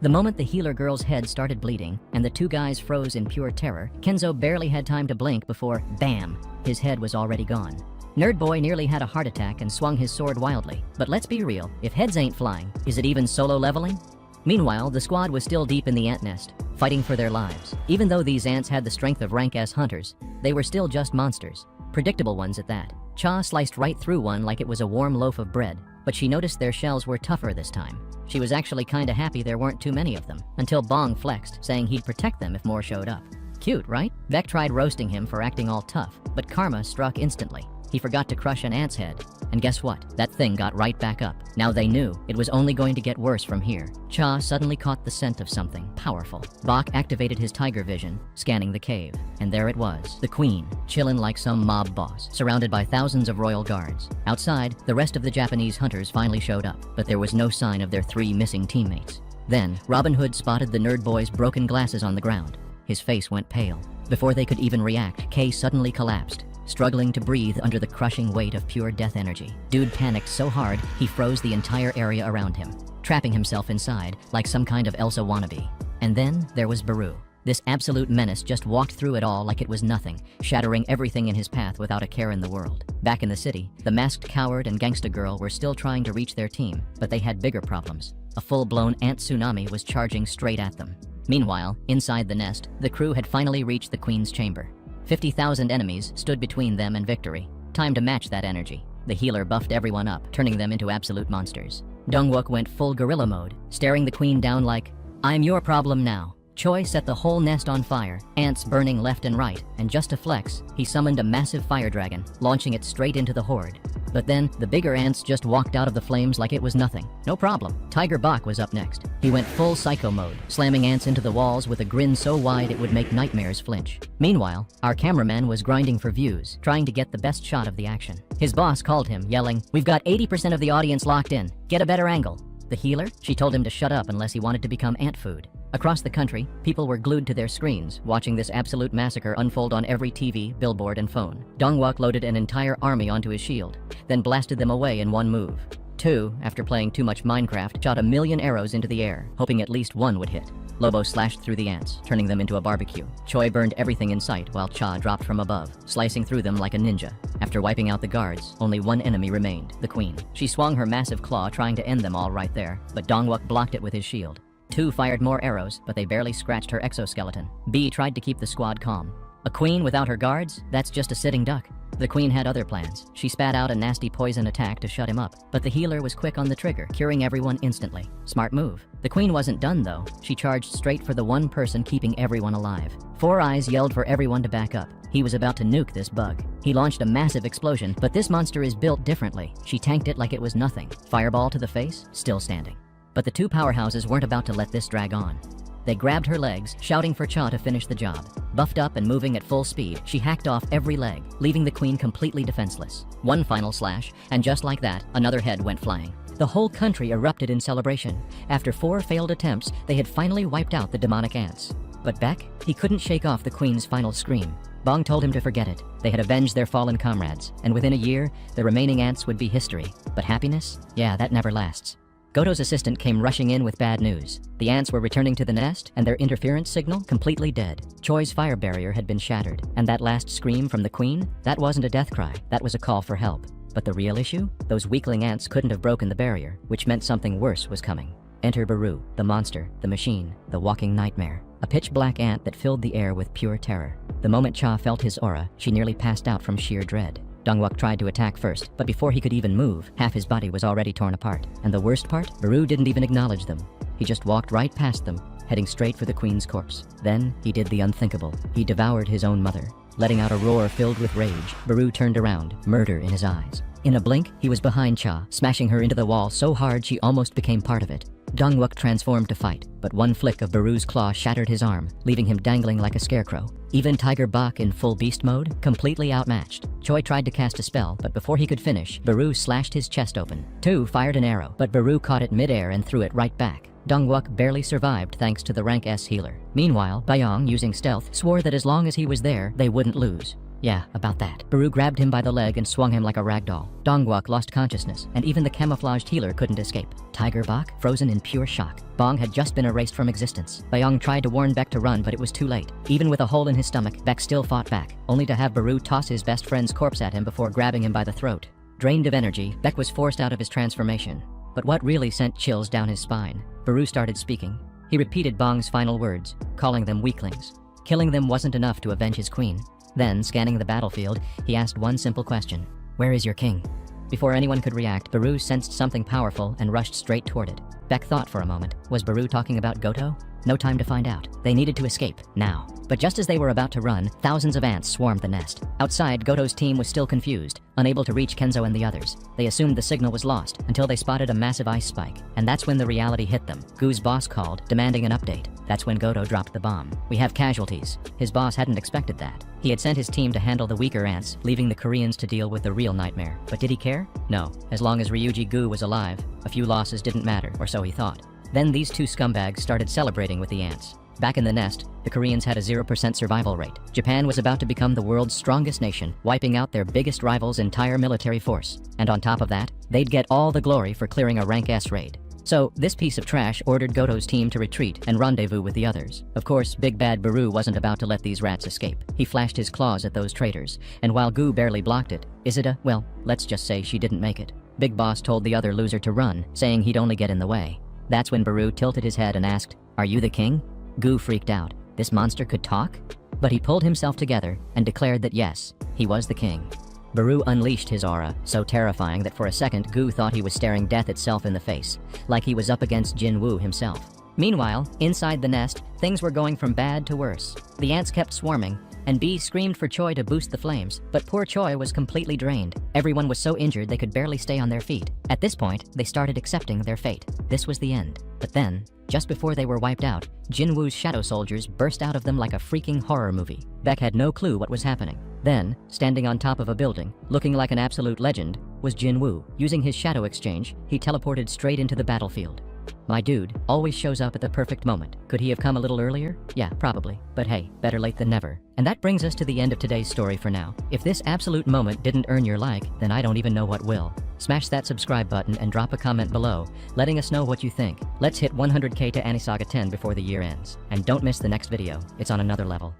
The moment the healer girl's head started bleeding, and the two guys froze in pure terror, Kenzo barely had time to blink before, bam, his head was already gone. Nerd Boy nearly had a heart attack and swung his sword wildly. But let's be real, if heads ain't flying, is it even solo leveling? Meanwhile, the squad was still deep in the ant nest, fighting for their lives. Even though these ants had the strength of Rank S hunters, they were still just monsters. Predictable ones at that. Cha sliced right through one like it was a warm loaf of bread, but she noticed their shells were tougher this time. She was actually kinda happy there weren't too many of them, until Bong flexed, saying he'd protect them if more showed up. Cute, right? Baek tried roasting him for acting all tough, but karma struck instantly. He forgot to crush an ant's head. And guess what? That thing got right back up. Now they knew it was only going to get worse from here. Cha suddenly caught the scent of something powerful. Bok activated his tiger vision, scanning the cave. And there it was, the queen, chillin' like some mob boss, surrounded by thousands of royal guards. Outside, the rest of the Japanese hunters finally showed up, but there was no sign of their 3 missing teammates. Then, Robin Hood spotted the nerd boy's broken glasses on the ground. His face went pale. Before they could even react, Kay suddenly collapsed, struggling to breathe under the crushing weight of pure death energy. Dude panicked so hard, he froze the entire area around him, trapping himself inside like some kind of Elsa wannabe. And then there was Baru. This absolute menace just walked through it all like it was nothing, shattering everything in his path without a care in the world. Back in the city, the masked coward and gangsta girl were still trying to reach their team, but they had bigger problems. A full-blown ant tsunami was charging straight at them. Meanwhile, inside the nest, the crew had finally reached the queen's chamber. 50,000 enemies stood between them and victory. Time to match that energy. The healer buffed everyone up, turning them into absolute monsters. Dongwook went full gorilla mode, staring the queen down like, "I'm your problem now." Choi set the whole nest on fire, ants burning left and right, and just to flex, he summoned a massive fire dragon, launching it straight into the horde. But then, the bigger ants just walked out of the flames like it was nothing. No problem. Tiger Bach was up next. He went full psycho mode, slamming ants into the walls with a grin so wide it would make nightmares flinch. Meanwhile, our cameraman was grinding for views, trying to get the best shot of the action. His boss called him, yelling, "We've got 80% of the audience locked in. Get a better angle." The healer? She told him to shut up unless he wanted to become ant food. Across the country, people were glued to their screens, watching this absolute massacre unfold on every TV, billboard, and phone. Dongwook loaded an entire army onto his shield, then blasted them away in one move. Tu, after playing too much Minecraft, shot 1,000,000 arrows into the air, hoping at least one would hit. Lobo slashed through the ants, turning them into a barbecue. Choi burned everything in sight while Cha dropped from above, slicing through them like a ninja. After wiping out the guards, only one enemy remained, the queen. She swung her massive claw trying to end them all right there, but Dongwook blocked it with his shield. Tu fired more arrows, but they barely scratched her exoskeleton. B tried to keep the squad calm. A queen without her guards? That's just a sitting duck. The queen had other plans. She spat out a nasty poison attack to shut him up, but the healer was quick on the trigger, curing everyone instantly. Smart move. The queen wasn't done though. She charged straight for the one person keeping everyone alive. Four Eyes yelled for everyone to back up. He was about to nuke this bug. He launched a massive explosion, but this monster is built differently. She tanked it like it was nothing. Fireball to the face, still standing. But the two powerhouses weren't about to let this drag on. They grabbed her legs, shouting for Cha to finish the job. Buffed up and moving at full speed, she hacked off every leg, leaving the queen completely defenseless. One final slash, and just like that, another head went flying. The whole country erupted in celebration. After 4 failed attempts, they had finally wiped out the demonic ants. But Beck, he couldn't shake off the queen's final scream. Bong told him to forget it. They had avenged their fallen comrades, and within a year, the remaining ants would be history. But happiness? Yeah, that never lasts. Goto's assistant came rushing in with bad news. The ants were returning to the nest, and their interference signal completely dead. Choi's fire barrier had been shattered, and that last scream from the queen? That wasn't a death cry, that was a call for help. But the real issue? Those weakling ants couldn't have broken the barrier, which meant something worse was coming. Enter Baru, the monster, the machine, the walking nightmare. A pitch-black ant that filled the air with pure terror. The moment Cha felt his aura, she nearly passed out from sheer dread. Dongwook tried to attack first, but before he could even move, half his body was already torn apart. And the worst part? Baru didn't even acknowledge them. He just walked right past them, heading straight for the queen's corpse. Then, he did the unthinkable. He devoured his own mother. Letting out a roar filled with rage, Baru turned around, murder in his eyes. In a blink, he was behind Cha, smashing her into the wall so hard she almost became part of it. Dongwook transformed to fight, but one flick of Baru's claw shattered his arm, leaving him dangling like a scarecrow. Even Tiger Bach in full beast mode, completely outmatched. Choi tried to cast a spell, but before he could finish, Baru slashed his chest open. Tu fired an arrow, but Baru caught it mid-air and threw it right back. Dongwook barely survived thanks to the rank S healer. Meanwhile, Bayong, using stealth, swore that as long as he was there, they wouldn't lose. Yeah, about that. Baru grabbed him by the leg and swung him like a ragdoll. Dongwook lost consciousness, and even the camouflaged healer couldn't escape. Tiger Bach, frozen in pure shock. Bong had just been erased from existence. Bayong tried to warn Beck to run, but it was too late. Even with a hole in his stomach, Beck still fought back, only to have Baru toss his best friend's corpse at him before grabbing him by the throat. Drained of energy, Beck was forced out of his transformation. But what really sent chills down his spine? Baru started speaking. He repeated Bong's final words, calling them weaklings. Killing them wasn't enough to avenge his queen. Then, scanning the battlefield, he asked one simple question. Where is your king? Before anyone could react, Baru sensed something powerful and rushed straight toward it. Beck thought for a moment. Was Baru talking about Goto? No time to find out. They needed to escape, now. But just as they were about to run, thousands of ants swarmed the nest. Outside, Goto's team was still confused, unable to reach Kenzo and the others. They assumed the signal was lost, until they spotted a massive ice spike. And that's when the reality hit them. Gu's boss called, demanding an update. That's when Goto dropped the bomb. We have casualties. His boss hadn't expected that. He had sent his team to handle the weaker ants, leaving the Koreans to deal with the real nightmare. But did he care? No. As long as Ryuji Gu was alive, a few losses didn't matter, or so he thought. Then these two scumbags started celebrating with the ants. Back in the nest, the Koreans had a 0% survival rate. Japan was about to become the world's strongest nation, wiping out their biggest rival's entire military force. And on top of that, they'd get all the glory for clearing a rank S raid. So, this piece of trash ordered Goto's team to retreat and rendezvous with the others. Of course, Big Bad Baru wasn't about to let these rats escape. He flashed his claws at those traitors, and while Gu barely blocked it, Izida, well, let's just say she didn't make it. Big Boss told the other loser to run, saying he'd only get in the way. That's when Baru tilted his head and asked, "Are you the king?" Gu freaked out. This monster could talk? But he pulled himself together and declared that yes, he was the king. Baru unleashed his aura, so terrifying that for a second Gu thought he was staring death itself in the face, like he was up against Jin-Woo himself. Meanwhile, inside the nest, things were going from bad to worse. The ants kept swarming, and Bee screamed for Choi to boost the flames, but poor Choi was completely drained. Everyone was so injured they could barely stay on their feet. At this point, they started accepting their fate. This was the end. But then, just before they were wiped out, Jin-Woo's shadow soldiers burst out of them like a freaking horror movie. Beck had no clue what was happening. Then, standing on top of a building, looking like an absolute legend, was Jin-Woo. Using his shadow exchange, he teleported straight into the battlefield. My dude always shows up at the perfect moment. Could he have come a little earlier? Yeah, probably. But hey, better late than never. And that brings us to the end of today's story for now. If this absolute moment didn't earn your like, then I don't even know what will. Smash that subscribe button and drop a comment below, letting us know what you think. Let's hit 100k to Anisaga 10 before the year ends. And don't miss the next video, it's on another level.